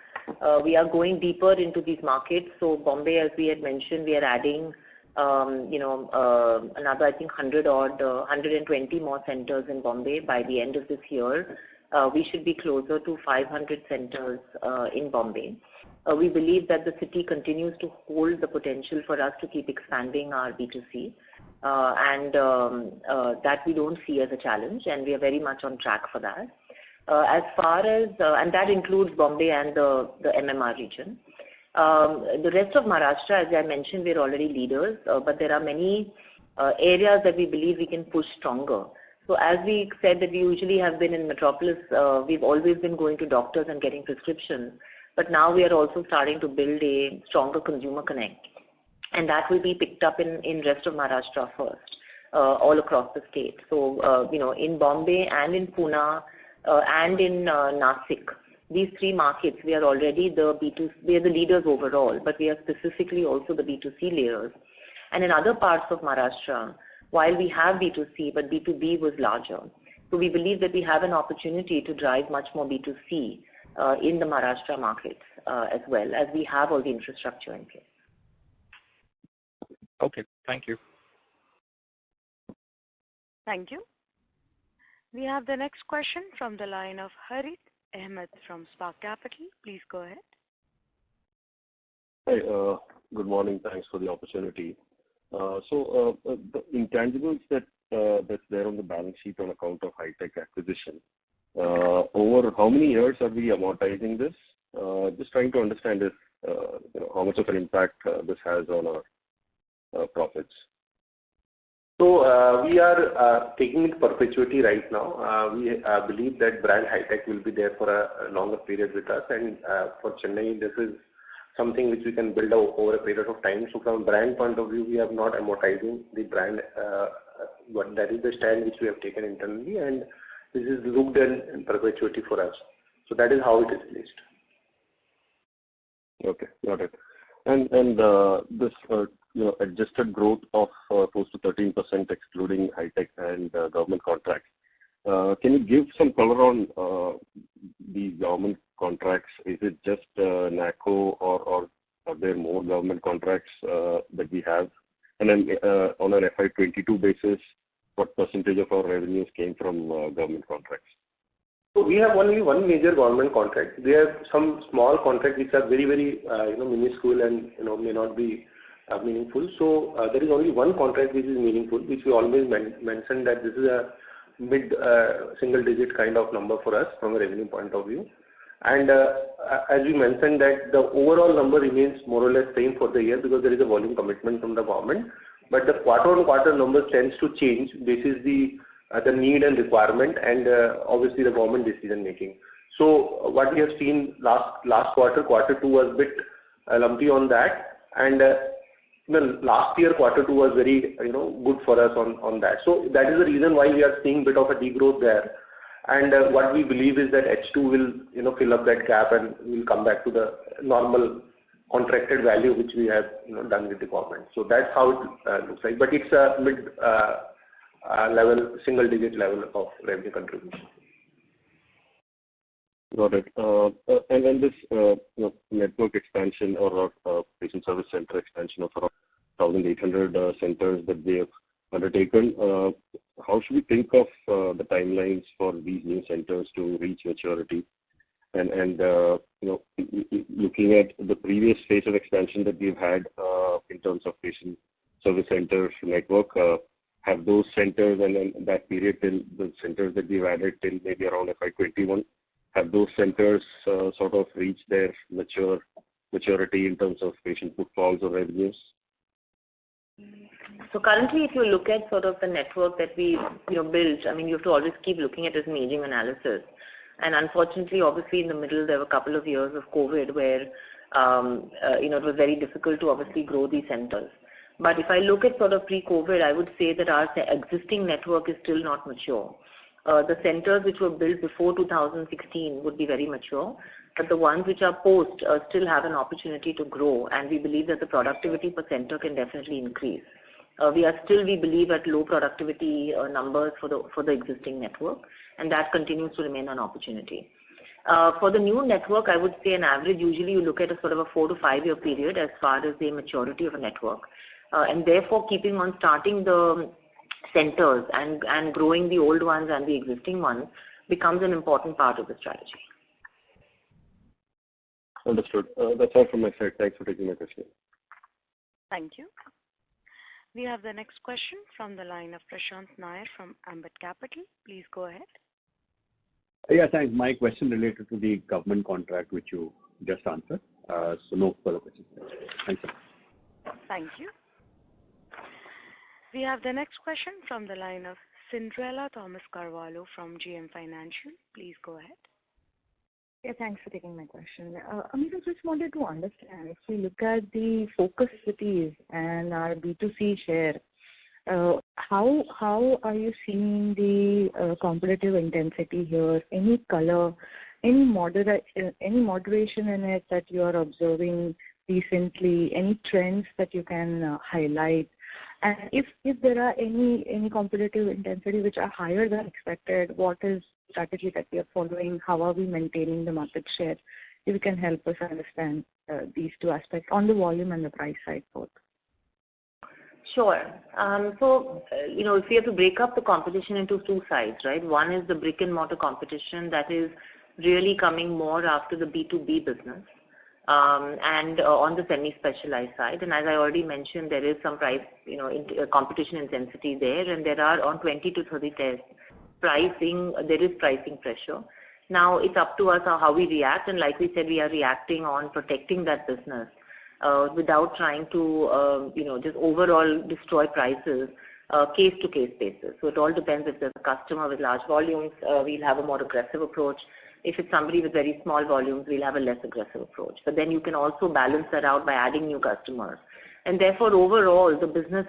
We are going deeper into these markets. So Bombay, as we had mentioned, we are adding, another, I think, 120 more centers in Bombay by the end of this year. We should be closer to 500 centers in Bombay. We believe that the city continues to hold the potential for us to keep expanding our B2C, and that we don't see as a challenge, and we are very much on track for that. As far as, and that includes Bombay and the MMR region. The rest of Maharashtra, as I mentioned, we're already leaders, but there are many areas that we believe we can push stronger. So as we said that we usually have been in Metropolis, we've always been going to doctors and getting prescriptions. But now we are also starting to build a stronger consumer connect. And that will be picked up in rest of Maharashtra first, all across the state. So, in Bombay and in Pune and in Nashik, these three markets, we are already we are the leaders overall, but we are specifically also the B2C leaders. And in other parts of Maharashtra, while we have B2C, but B2B was larger. So we believe that we have an opportunity to drive much more B2C in the Maharashtra markets as well, as we have all the infrastructure in place. Okay, thank you. Thank you. We have the next question from the line of Harith Ahmed from Spark Capital. Please go ahead. Hi, good morning. Thanks for the opportunity. So the intangibles that's there on the balance sheet on account of high-tech acquisition, over how many years are we amortizing this? Just trying to understand if, how much of an impact this has on our profits. So we are taking it perpetuity right now. We believe that brand high-tech will be there for a longer period with us, and for Chennai, this is something which we can build over a period of time. So from a brand point of view, we are not amortizing the brand, but that is the stand which we have taken internally, and this is looked in perpetuity for us. So that is how it is placed. Okay, got it. And this adjusted growth of close to 13% excluding high-tech and government contracts. Can you give some color on the government contracts? Is it just NACO or are there more government contracts that we have? And then on an FY22 basis, what percentage of our revenues came from government contracts? So we have only one major government contract. There are some small contracts which are very, very minuscule and may not be meaningful. So there is only one contract which is meaningful, which we always mention that this is a mid single digit kind of number for us from a revenue point of view. And as we mentioned that the overall number remains more or less same for the year because there is a volume commitment from the government. But the quarter-on-quarter numbers tends to change. This is the need and requirement, and obviously the government decision making. So what we have seen last quarter two was a bit lumpy on that, and last year quarter two was very good for us on that. So that is the reason why we are seeing a bit of a degrowth there. And what we believe is that H2 will fill up that gap and will come back to the normal contracted value which we have done with the government. So that's how it looks like. But it's a mid level, single digit level of revenue contribution. Got it. And then this network expansion or patient service center expansion of around 1,800 centers that we have undertaken. How should we think of the timelines for these new centers to reach maturity? And looking at the previous phase of expansion that we've had in terms of patient service centers network, have those centers and then that period till the centers that we've added till maybe around FY21, have those centers sort of reached their maturity in terms of patient footfalls or revenues? So currently, if you look at sort of the network that we built, I mean, you have to always keep looking at it as an aging analysis. And unfortunately, obviously, in the middle, there were a couple of years of COVID where, it was very difficult to obviously grow these centers. But if I look at sort of pre-COVID, I would say that our existing network is still not mature. The centers which were built before 2016 would be very mature, but the ones which are post still have an opportunity to grow, and we believe that the productivity per center can definitely increase. We are still, we believe, at low productivity numbers for the existing network, and that continues to remain an opportunity. For the new network, I would say an average, usually you look at a sort of a 4 to 5 year period as far as the maturity of a network. And therefore, keeping on starting the centers and growing the old ones and the existing ones becomes an important part of the strategy. Understood. That's all from my side. Thanks for taking my question. Thank you. We have the next question from the line of Prashant Nair from Ambit Capital. Please go ahead. Yeah, thanks. My question related to the government contract which you just answered. So no further questions. Thank you. Thank you. We have the next question from the line of Cinderella Thomas Carvalho from GM Financial. Please go ahead. Yeah, thanks for taking my question. Amita, just wanted to understand, if we look at the focus cities and our B2C share, how are you seeing the competitive intensity here? Any color, any moderation in it that you are observing recently? Any trends that you can highlight? And if there are any competitive intensity which are higher than expected, what is strategy that we are following? How are we maintaining the market share? If you can help us understand these two aspects on the volume and the price side both. Sure. If we have to break up the competition into two sides, right? One is the brick and mortar competition that is really coming more after the B2B business, and on the semi-specialized side. And as I already mentioned, there is some price, competition intensity there, and there are on 20 to 30 tests, there is pricing pressure. Now it's up to us how we react, and like we said, we are reacting on protecting that business without trying to, just overall destroy prices case to case basis. So it all depends. If there's a customer with large volumes, we'll have a more aggressive approach. If it's somebody with very small volumes, we'll have a less aggressive approach. But then you can also balance that out by adding new customers. And therefore, overall, the business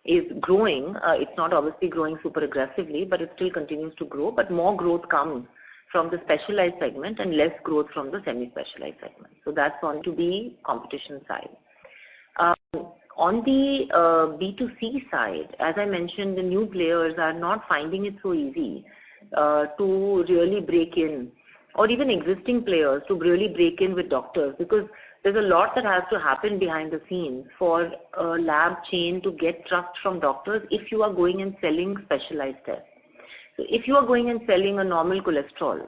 is growing. It's not obviously growing super aggressively, but it still continues to grow. But more growth comes from the specialized segment and less growth from the semi-specialized segment. So that's on to the competition side. On the B2C side, as I mentioned, the new players are not finding it so easy to really break in, or even existing players to really break in with doctors, because there's a lot that has to happen behind the scenes for a lab chain to get trust from doctors if you are going and selling specialized tests. So if you are going and selling a normal cholesterol,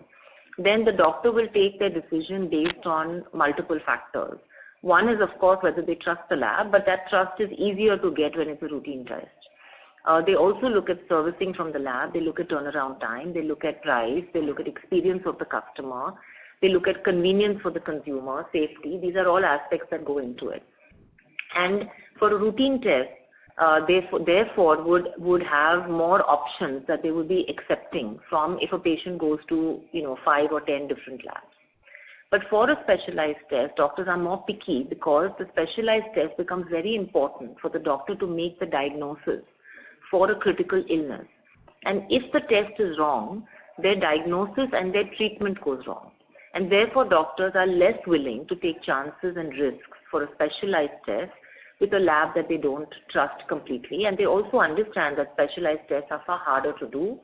then the doctor will take their decision based on multiple factors. One is, of course, whether they trust the lab, but that trust is easier to get when it's a routine test. They also look at servicing from the lab. They look at turnaround time. They look at price. They look at experience of the customer. They look at convenience for the consumer, safety. These are all aspects that go into it. And for a routine test, therefore would have more options that they would be accepting from if a patient goes to 5 or 10 different labs. But for a specialized test, doctors are more picky because the specialized test becomes very important for the doctor to make the diagnosis for a critical illness. And if the test is wrong, their diagnosis and their treatment goes wrong. And therefore, doctors are less willing to take chances and risks for a specialized test with a lab that they don't trust completely. And they also understand that specialized tests are far harder to do.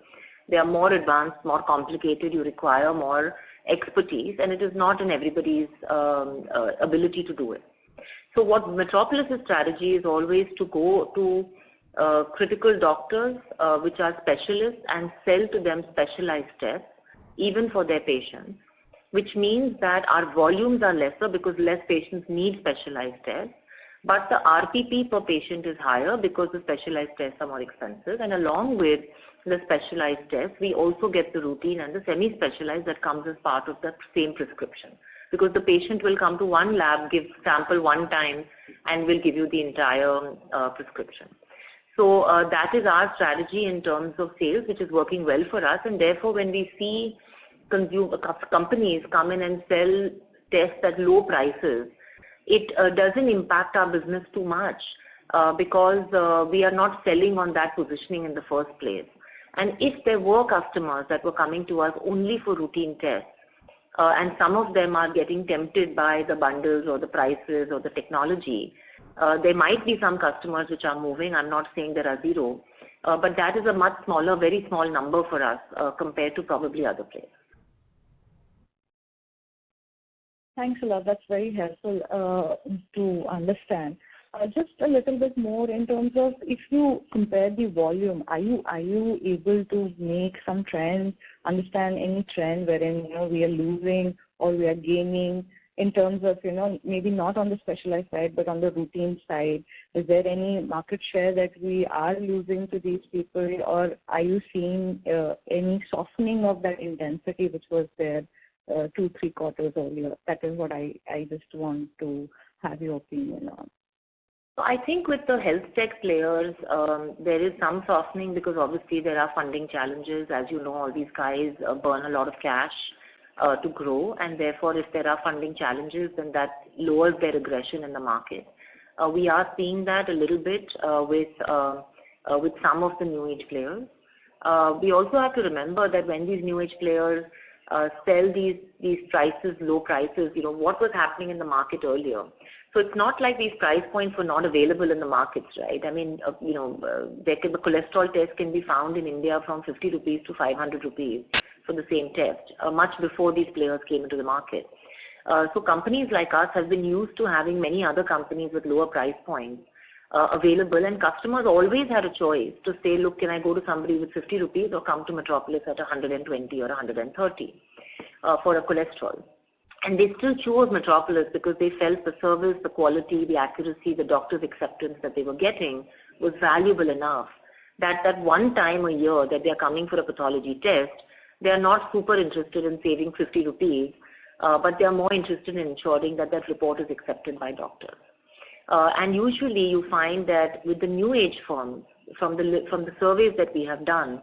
They are more advanced, more complicated. You require more expertise, and it is not in everybody's ability to do it. So what Metropolis' strategy is always to go to critical doctors, which are specialists, and sell to them specialized tests, even for their patients, which means that our volumes are lesser because less patients need specialized tests. But the RPP per patient is higher because the specialized tests are more expensive. And along with the specialized tests, we also get the routine and the semi-specialized that comes as part of the same prescription. Because the patient will come to one lab, give sample one time, and will give you the entire prescription. So that is our strategy in terms of sales, which is working well for us. And therefore, when we see companies come in and sell tests at low prices, it doesn't impact our business too much because we are not selling on that positioning in the first place. And if there were customers that were coming to us only for routine tests, and some of them are getting tempted by the bundles or the prices or the technology, there might be some customers which are moving. I'm not saying there are zero, but that is a much smaller, very small number for us compared to probably other players. Thanks a lot. That's very helpful to understand. Just a little bit more in terms of if you compare the volume, are you able to make some trend, understand any trend wherein we are losing or we are gaining in terms of maybe not on the specialized side but on the routine side? Is there any market share that we are losing to these people, or are you seeing any softening of that intensity which was there 2-3 quarters earlier? That is what I just want to have your opinion on. So I think with the health tech players, there is some softening because obviously there are funding challenges. As you know, all these guys burn a lot of cash to grow, and therefore if there are funding challenges, then that lowers their aggression in the market. We are seeing that a little bit with some of the new age players. We also have to remember that when these new age players sell these prices, low prices, what was happening in the market earlier. So it's not like these price points were not available in the markets, right? I mean, the cholesterol test can be found in India from 50 rupees to 500 rupees for the same test, much before these players came into the market. So companies like us have been used to having many other companies with lower price points available, and customers always had a choice to say, look, can I go to somebody with 50 rupees or come to Metropolis at 120 or 130 for a cholesterol. And they still chose Metropolis because they felt the service, the quality, the accuracy, the doctor's acceptance that they were getting was valuable enough that one time a year that they are coming for a pathology test, they are not super interested in saving 50 rupees, but they are more interested in ensuring that that report is accepted by doctors. And usually you find that with the new age firms, from the surveys that we have done,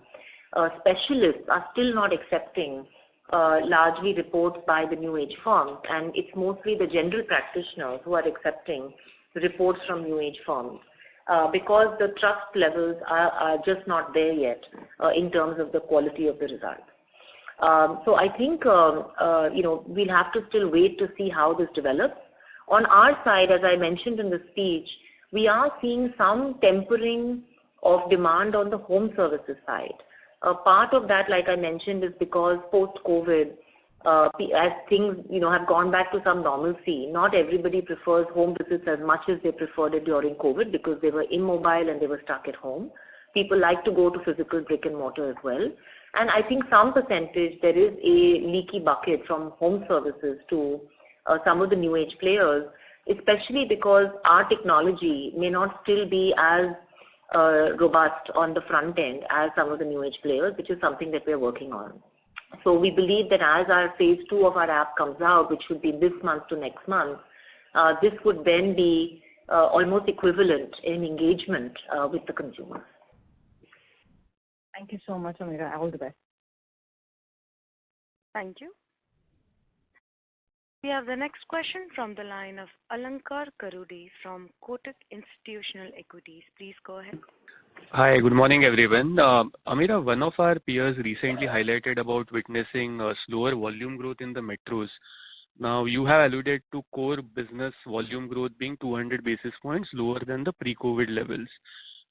specialists are still not accepting largely reports by the new age firms, and it's mostly the general practitioners who are accepting reports from new age firms because the trust levels are just not there yet in terms of the quality of the results. So I think we'll have to still wait to see how this develops. On our side, as I mentioned in the speech, we are seeing some tempering of demand on the home services side. Part of that, like I mentioned, is because post-COVID, as things have gone back to some normalcy, not everybody prefers home visits as much as they preferred it during COVID because they were immobile and they were stuck at home. People like to go to physical brick and mortar as well. And I think some percentage, there is a leaky bucket from home services to some of the new age players, especially because our technology may not still be as robust on the front end as some of the new age players, which is something that we're working on. So we believe that as our phase 2 of our app comes out, which should be this month to next month, this would then be almost equivalent in engagement with the consumers. Thank you so much, Ameera. All the best. Thank you. We have the next question from the line of Alankar Karudi from Kotak Institutional Equities. Please go ahead. Hi, good morning, everyone. Ameera, one of our peers recently highlighted about witnessing slower volume growth in the metros. Now, you have alluded to core business volume growth being 200 basis points lower than the pre-COVID levels.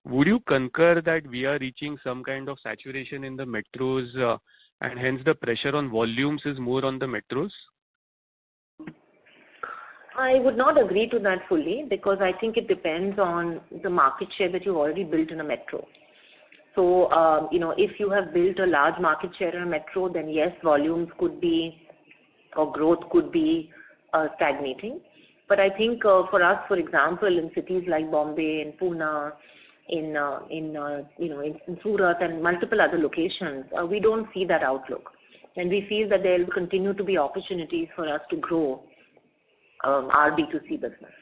Would you concur that we are reaching some kind of saturation in the metros and hence the pressure on volumes is more on the metros? I would not agree to that fully because I think it depends on the market share that you've already built in a metro. So, if you have built a large market share in a metro, then yes, volumes could be or growth could be stagnating. But I think for us, for example, in cities like Bombay and Pune, in Surat and multiple other locations, we don't see that outlook. And we feel that there will continue to be opportunities for us to grow our B2C business.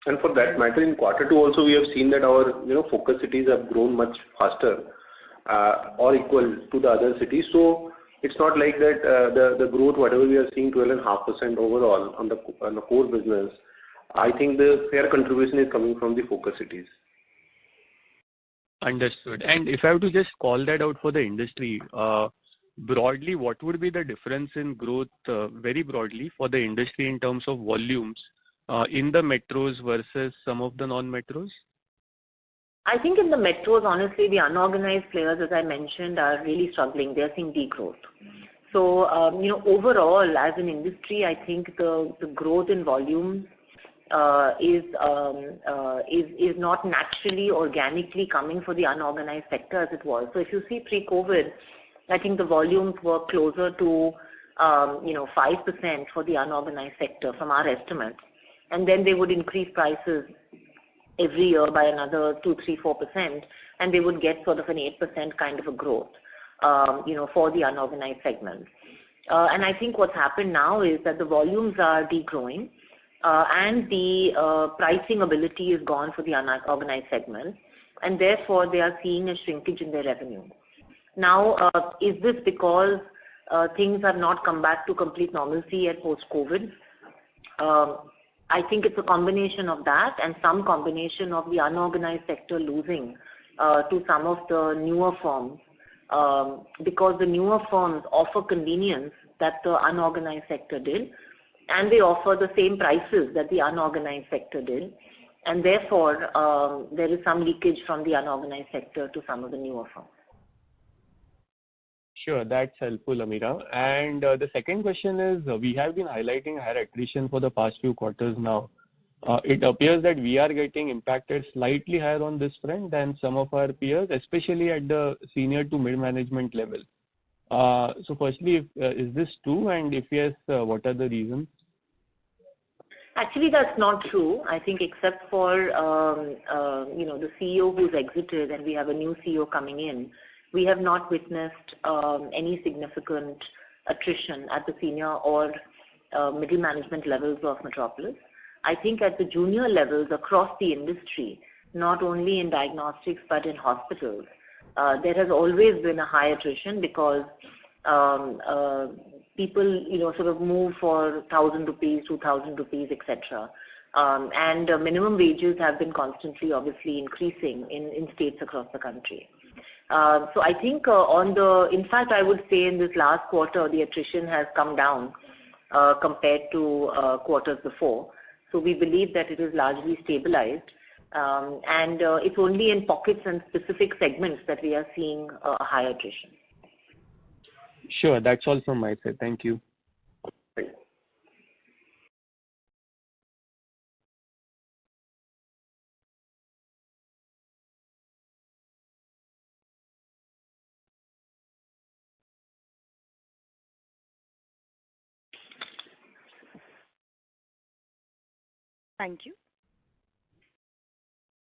And for that matter, in quarter 2 also we have seen that our focus cities have grown much faster or equal to the other cities. So it's not like that the growth, whatever we are seeing, 12.5% overall on the core business. I think the fair contribution is coming from the focus cities. Understood. And if I have to just call that out for the industry, broadly, what would be the difference in growth, very broadly, for the industry in terms of volumes in the metros versus some of the non-metros? I think in the metros, honestly, the unorganized players, as I mentioned, are really struggling. They're seeing degrowth. So, overall, as an industry, I think the growth in volume is not naturally, organically coming for the unorganized sector as it was. So if you see pre-COVID, I think the volumes were closer to 5% for the unorganized sector from our estimates. And then they would increase prices every year by another 2, 3, 4%, and they would get sort of an 8% kind of a growth, for the unorganized segment. And I think what's happened now is that the volumes are degrowing, and the pricing ability is gone for the unorganized segment, and therefore they are seeing a shrinkage in their revenue. Now, is this because things have not come back to complete normalcy at post-COVID? I think it's a combination of that and some combination of the unorganized sector losing to some of the newer firms, because the newer firms offer convenience that the unorganized sector did, and they offer the same prices that the unorganized sector did, and therefore there is some leakage from the unorganized sector to some of the newer firms. Sure, that's helpful, Ameera. And the second question is, we have been highlighting higher attrition for the past few quarters now. it appears that we are getting impacted slightly higher on this front than some of our peers, especially at the senior to mid-management level. So firstly, is this true? And if yes, what are the reasons? Actually, that's not true. I think except for, the CEO who's exited and we have a new CEO coming in, we have not witnessed any significant attrition at the senior or middle management levels of Metropolis. I think at the junior levels across the industry, not only in diagnostics but in hospitals, there has always been a high attrition because people, sort of move for 1,000 rupees, 2,000 rupees, etc. And minimum wages have been constantly, obviously, increasing in states across the country. So I think in fact, I would say in this last quarter, the attrition has come down compared to quarters before. So we believe that it is largely stabilized. And it's only in pockets and specific segments that we are seeing a higher attrition. Sure, that's all from my side. Thank you. Thank you.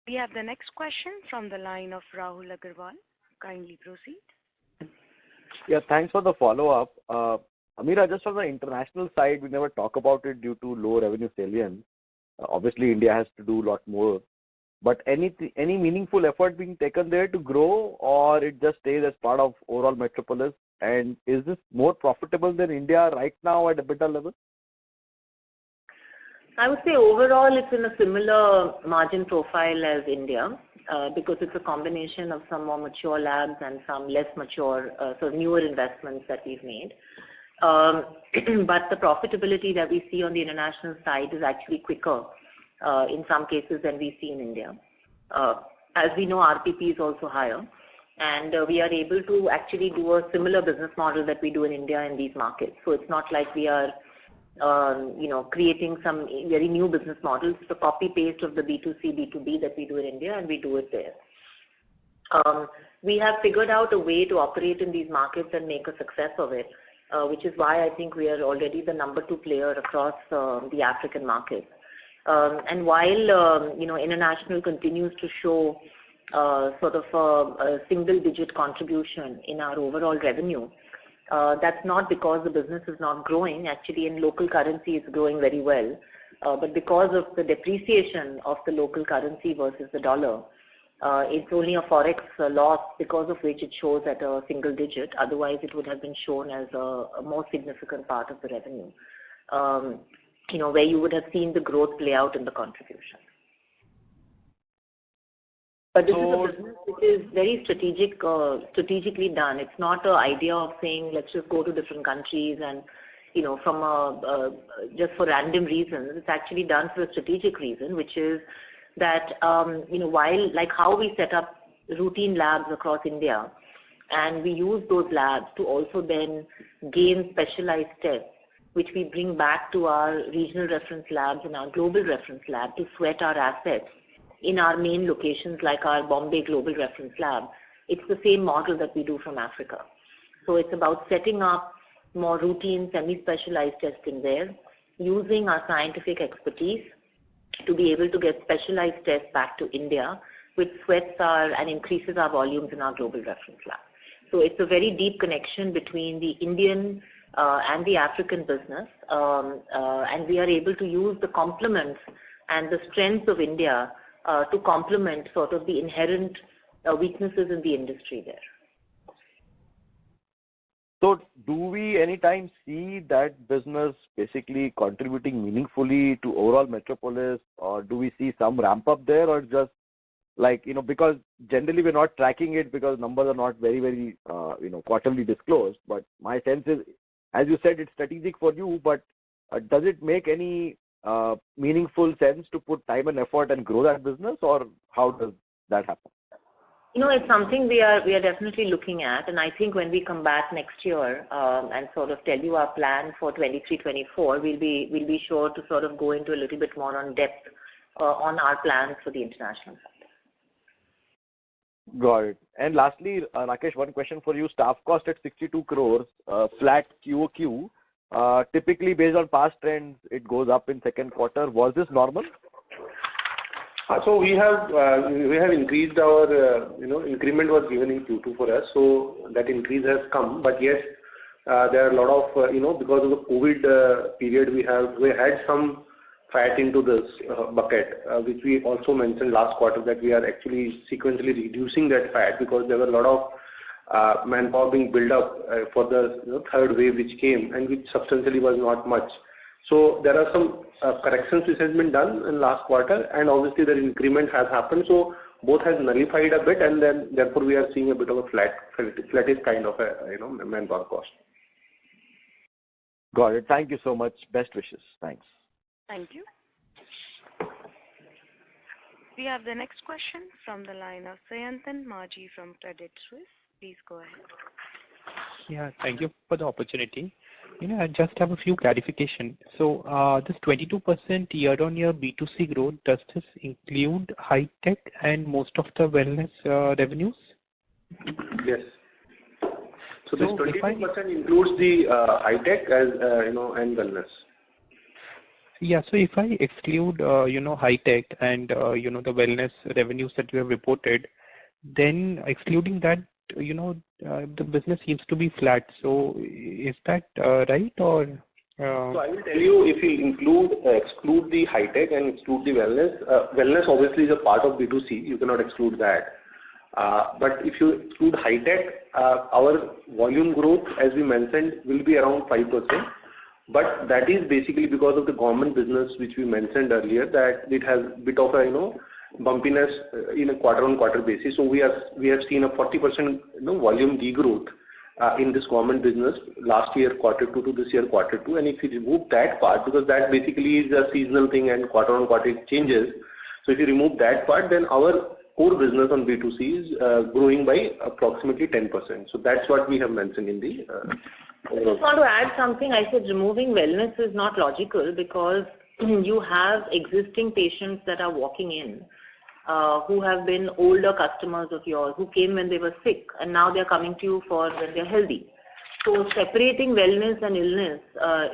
We have the next question from the line of Rahul Agarwal. Kindly proceed. Yeah, thanks for the follow-up. Ameera, just on the international side, we never talk about it due to low revenue salience. Obviously, India has to do a lot more. But any meaningful effort being taken there to grow, or it just stays as part of overall Metropolis? And is this more profitable than India right now at a better level? I would say overall it's in a similar margin profile as India because it's a combination of some more mature labs and some less mature, newer investments that we've made. But the profitability that we see on the international side is actually quicker in some cases than we see in India. As we know, RPP is also higher, and we are able to actually do a similar business model that we do in India in these markets. So it's not like we are creating some very new business models. It's a copy-paste of the B2C, B2B that we do in India, and we do it there. We have figured out a way to operate in these markets and make a success of it, which is why I think we are already the number 2 player across the African markets. And while, international continues to show sort of a single-digit contribution in our overall revenue, that's not because the business is not growing. Actually, in local currency, it's growing very well. But because of the depreciation of the local currency versus the dollar, it's only a forex loss because of which it shows at a single digit. Otherwise, it would have been shown as a more significant part of the revenue, where you would have seen the growth play out in the contribution. But this is a business which is very strategically done. It's not an idea of saying, let's just go to different countries and, from just for random reasons. It's actually done for a strategic reason, which is that, while, like how we set up routine labs across India, and we use those labs to also then gain specialized tests, which we bring back to our regional reference labs and our global reference lab to sweat our assets in our main locations like our Bombay Global Reference Lab. It's the same model that we do from Africa. So it's about setting up more routine, semi-specialized testing there, using our scientific expertise to be able to get specialized tests back to India, which sweats and increases our volumes in our global reference lab. So it's a very deep connection between the Indian and the African business, and we are able to use the complements and the strengths of India to complement sort of the inherent weaknesses in the industry there. So do we anytime see that business basically contributing meaningfully to overall Metropolis, or do we see some ramp up there, or just like, because generally we're not tracking it because numbers are not very, very, quarterly disclosed. But my sense is, as you said, it's strategic for you, but does it make any meaningful sense to put time and effort and grow that business, or how does that happen? It's something we are definitely looking at, and I think when we come back next year and sort of tell you our plan for 23-24, we'll be sure to sort of go into a little bit more on depth on our plans for the international side. Got it. And lastly, Rakesh, one question for you. Staff cost at 62 crores, flat QOQ. Typically, based on past trends, it goes up in second quarter. Was this normal? So we have increased our increment was given in Q2 for us, so that increase has come. But yes, there are a lot of because of the COVID period we had some fat into this bucket, which we also mentioned last quarter that we are actually sequentially reducing that fat because there were a lot of manpower being built up for the third wave which came and which substantially was not much. So there are some corrections which has been done in last quarter, and obviously the increment has happened. So both has nullified a bit, and then therefore we are seeing a bit of a flattish kind of a manpower cost. Got it. Thank you so much. Best wishes. Thanks. Thank you. We have the next question from the line of Sayantan Maji from Credit Suisse. Please go ahead. Yeah, thank you for the opportunity. I just have a few clarification. So this 22% year-on-year B2C growth, does this include high-tech and most of the wellness revenues? Yes. So this 22% includes the high-tech as and wellness. Yeah, so if I exclude high-tech and the wellness revenues that you have reported, then excluding that, the business seems to be flat. So is that right or? So I will tell you, if you exclude the high-tech and exclude the wellness obviously is a part of B2C. You cannot exclude that. But if you exclude high-tech, our volume growth, as we mentioned, will be around 5%. But that is basically because of the government business, which we mentioned earlier, that it has a bit of a bumpiness in a quarter-on-quarter basis. So we have seen a 40% volume degrowth in this government business last year quarter 2 to this year quarter 2. And if you remove that part, because that basically is a seasonal thing and quarter-on-quarter it changes. So if you remove that part, then our core business on B2C is growing by approximately 10%. So that's what we have mentioned in the. I just want to add something. I said removing wellness is not logical because you have existing patients that are walking in who have been older customers of yours who came when they were sick and now they're coming to you for when they're healthy. So separating wellness and illness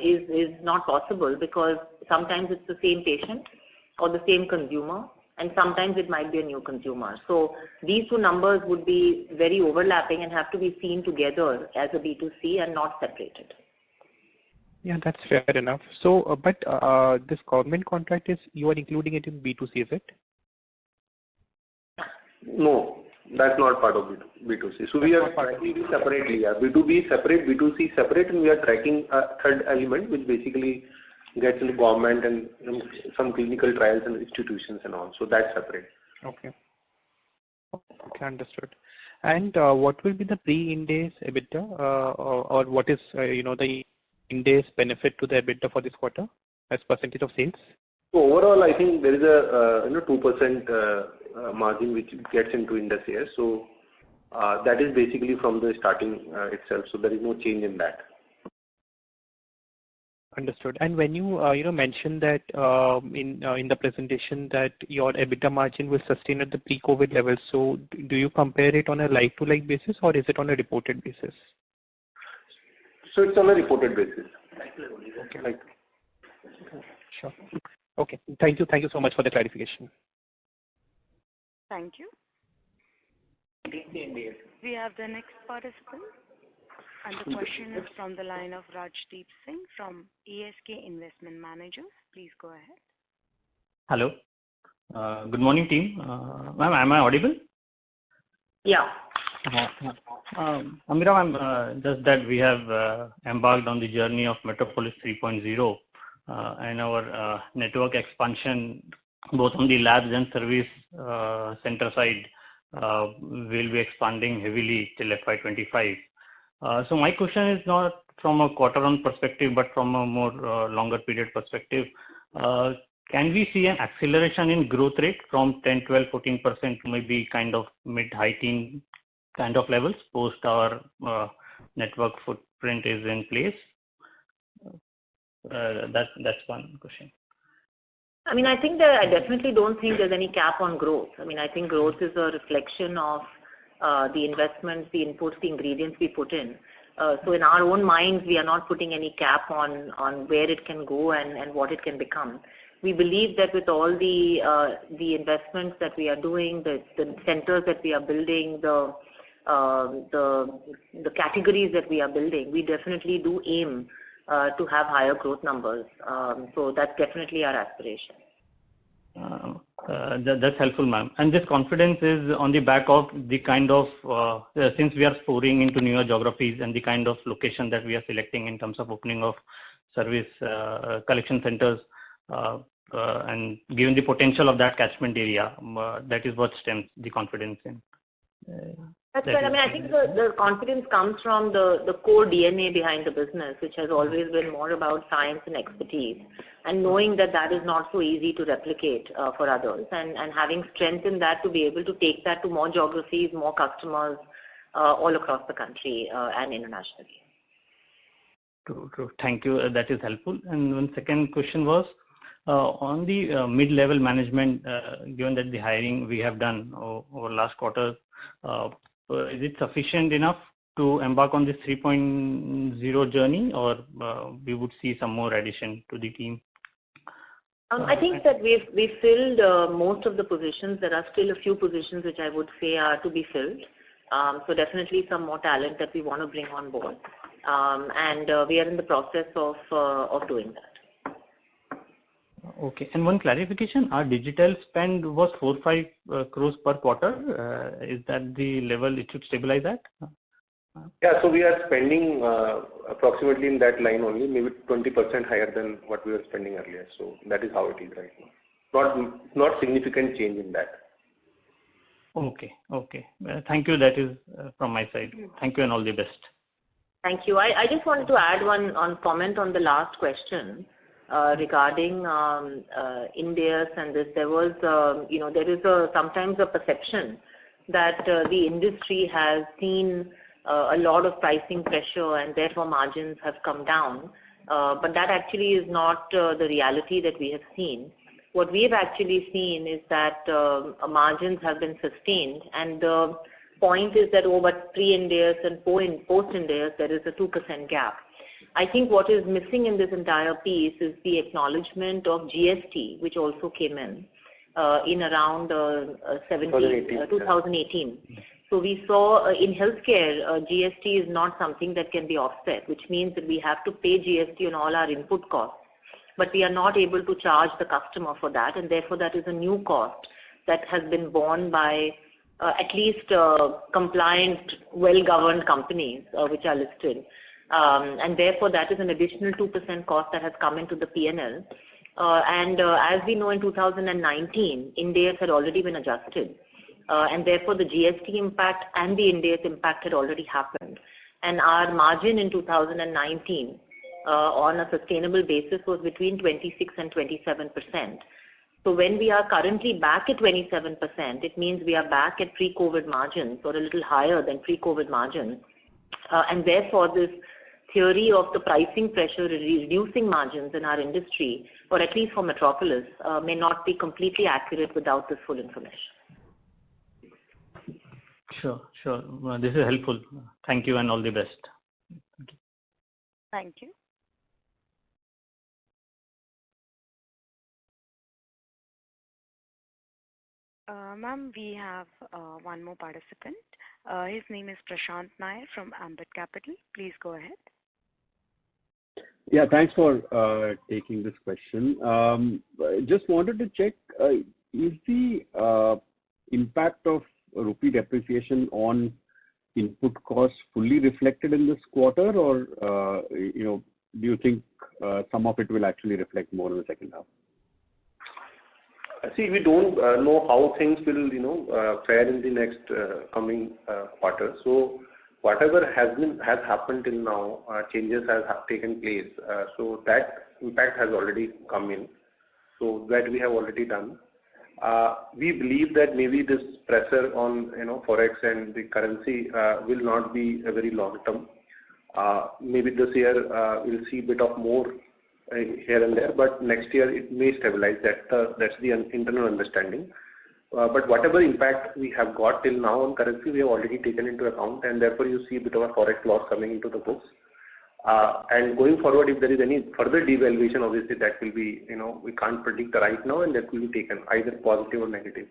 is not possible because sometimes it's the same patient or the same consumer and sometimes it might be a new consumer. So these two numbers would be very overlapping and have to be seen together as a B2C and not separated. Yeah, that's fair enough. So, but this government contract you are including it in B2C, is it? No, that's not part of B2C. So we are tracking it separately. Yeah. B2B separate, B2C separate, and we are tracking a third element which basically gets into government and some clinical trials and institutions and all. So that's separate. Okay. Okay, understood. And what will be the pre-Ind AS EBITDA or what is the Ind AS benefit to the EBITDA for this quarter as percentage of sales? So overall, I think there is a 2% margin which gets into Ind AS. So that is basically from the starting itself. So there is no change in that. Understood. And when you mentioned that in the presentation that your EBITDA margin will sustain at the pre-COVID level, so do you compare it on a like-to-like basis or is it on a reported basis? So it's on a reported basis. Okay. Sure. Okay. Thank you. Thank you so much for the clarification. Thank you. We have the next participant. And the question is from the line of Rajdeep Singh from ASK Investment Managers. Please go ahead. Hello. Good morning, team. Ma'am, am I audible? Yeah. Amira, ma'am, just that we have embarked on the journey of Metropolis 3.0 and our network expansion, both on the labs and service center side, will be expanding heavily till FY25. So my question is not from a quarter-on perspective, but from a more longer period perspective. can we see an acceleration in growth rate from 10, 12, 14% to maybe kind of mid-high teen kind of levels post our network footprint is in place? That's one question. I mean, I think that I definitely don't think there's any cap on growth. I mean, I think growth is a reflection of the investments, the inputs, the ingredients we put in. So in our own minds, we are not putting any cap on where it can go and what it can become. We believe that with all the investments that we are doing, the centers that we are building, the categories that we are building, we definitely do aim to have higher growth numbers. So that's definitely our aspiration. That's helpful, ma'am. And this confidence is on the back of the kind of, since we are pouring into newer geographies and the kind of location that we are selecting in terms of opening of service collection centers, and given the potential of that catchment area, that is what stems the confidence in. That's right. I mean, I think the confidence comes from the core DNA behind the business, which has always been more about science and expertise, and knowing that that is not so easy to replicate for others, and having strength in that to be able to take that to more geographies, more customers all across the country and internationally. True. Thank you. That is helpful. And one second question was on the mid-level management, given that the hiring we have done over last quarter, is it sufficient enough to embark on this 3.0 journey, or we would see some more addition to the team? I think that we've filled most of the positions. There are still a few positions which I would say are to be filled. So definitely some more talent that we want to bring on board, and we are in the process of doing that. Okay. And one clarification, our digital spend was 4-5 crores per quarter. Is that the level it should stabilize at? Yeah, so we are spending approximately in that line only, maybe 20% higher than what we were spending earlier. So that is how it is right now. Not significant change in that. Okay. Thank you. That is from my side. Thank you and all the best. Thank you. I just wanted to add one comment on the last question. Regarding Ind AS and this, there was, there is sometimes a perception that the industry has seen a lot of pricing pressure and therefore margins have come down. But that actually is not the reality that we have seen. What we have actually seen is that margins have been sustained, and the point is that over pre-Ind AS and post-Ind AS, there is a 2% gap. I think what is missing in this entire piece is the acknowledgement of GST, which also came in around 2018. So we saw in healthcare, GST is not something that can be offset, which means that we have to pay GST on all our input costs, but we are not able to charge the customer for that, and therefore that is a new cost that has been borne by at least compliant, well-governed companies which are listed. And therefore that is an additional 2% cost that has come into the P&L. And as we know, in 2019, Ind AS had already been adjusted. And therefore the GST impact and the Ind AS impact had already happened. And our margin in 2019 on a sustainable basis was between 26 and 27%. So when we are currently back at 27%, it means we are back at pre-COVID margins or a little higher than pre-COVID margins. And therefore this theory of the pricing pressure reducing margins in our industry, or at least for Metropolis, may not be completely accurate without this full information. Sure. This is helpful. Thank you and all the best. Thank you. Ma'am, we have one more participant. His name is Prashant Nair from Ambit Capital. Please go ahead. Yeah, thanks for taking this question. Just wanted to check, is the impact of rupee depreciation on input costs fully reflected in this quarter, or do you think some of it will actually reflect more in the second half? See, we don't know how things will, fare in the next coming quarter. So whatever has happened till now, changes have taken place. So that impact has already come in. So that we have already done. We believe that maybe this pressure on forex and the currency will not be a very long term. Maybe this year we'll see a bit of more here and there, but next year it may stabilize. That's the internal understanding. But whatever impact we have got till now on currency, we have already taken into account, and therefore you see a bit of a forex loss coming into the books. And going forward, if there is any further devaluation, obviously that will be, we can't predict right now, and that will be taken either positive or negative.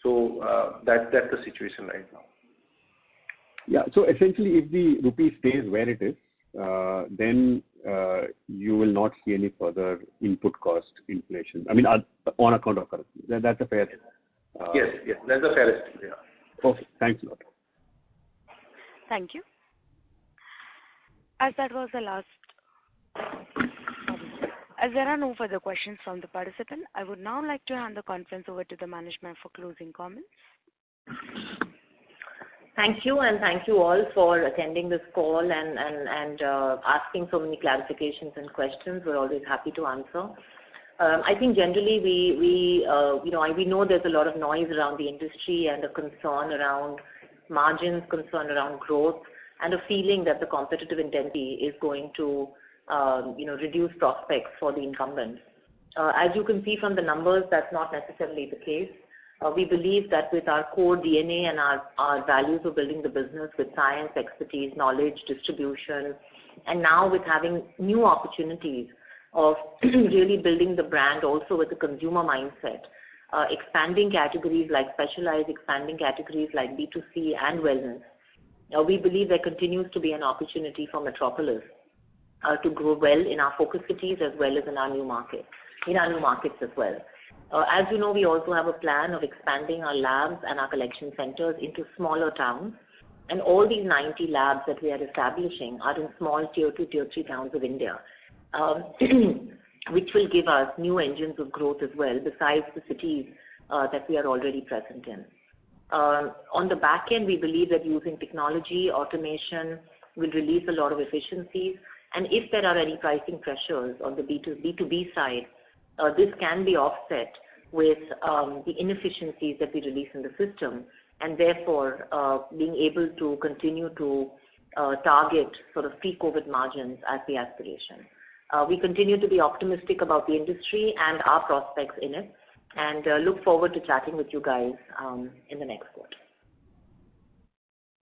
So that's the situation right now. Yeah. So essentially, if the rupee stays where it is, then you will not see any further input cost inflation. I mean, on account of currency. That's a fair. Yes, that's a fair estimate. Yeah. Okay. Thanks a lot. Thank you. As that was the last, as there are no further questions from the participant, I would now like to hand the conference over to the management for closing comments. Thank you, and thank you all for attending this call and asking so many clarifications and questions. We're always happy to answer. I think generally we know there's a lot of noise around the industry and a concern around margins, concern around growth, and a feeling that the competitive intensity is going to reduce prospects for the incumbents. As you can see from the numbers, that's not necessarily the case. We believe that with our core DNA and our values of building the business with science, expertise, knowledge, distribution, and now with having new opportunities of really building the brand also with a consumer mindset, expanding categories like specialized, expanding categories like B2C and wellness. We believe there continues to be an opportunity for Metropolis to grow well in our focus cities as well as in our new markets as well. As you know, we also have a plan of expanding our labs and our collection centers into smaller towns. And all these 90 labs that we are establishing are in small tier 2, tier 3 towns of India, which will give us new engines of growth as well, besides the cities that we are already present in. On the back end, we believe that using technology, automation will release a lot of efficiencies. And if there are any pricing pressures on the B2B side, this can be offset with the inefficiencies that we release in the system, and therefore being able to continue to target sort of pre-COVID margins as the aspiration. We continue to be optimistic about the industry and our prospects in it, and look forward to chatting with you guys in the next quarter.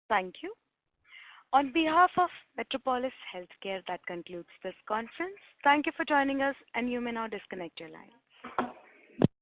Thank you. On behalf of Metropolis Healthcare, that concludes this conference. Thank you for joining us, and you may now disconnect your line.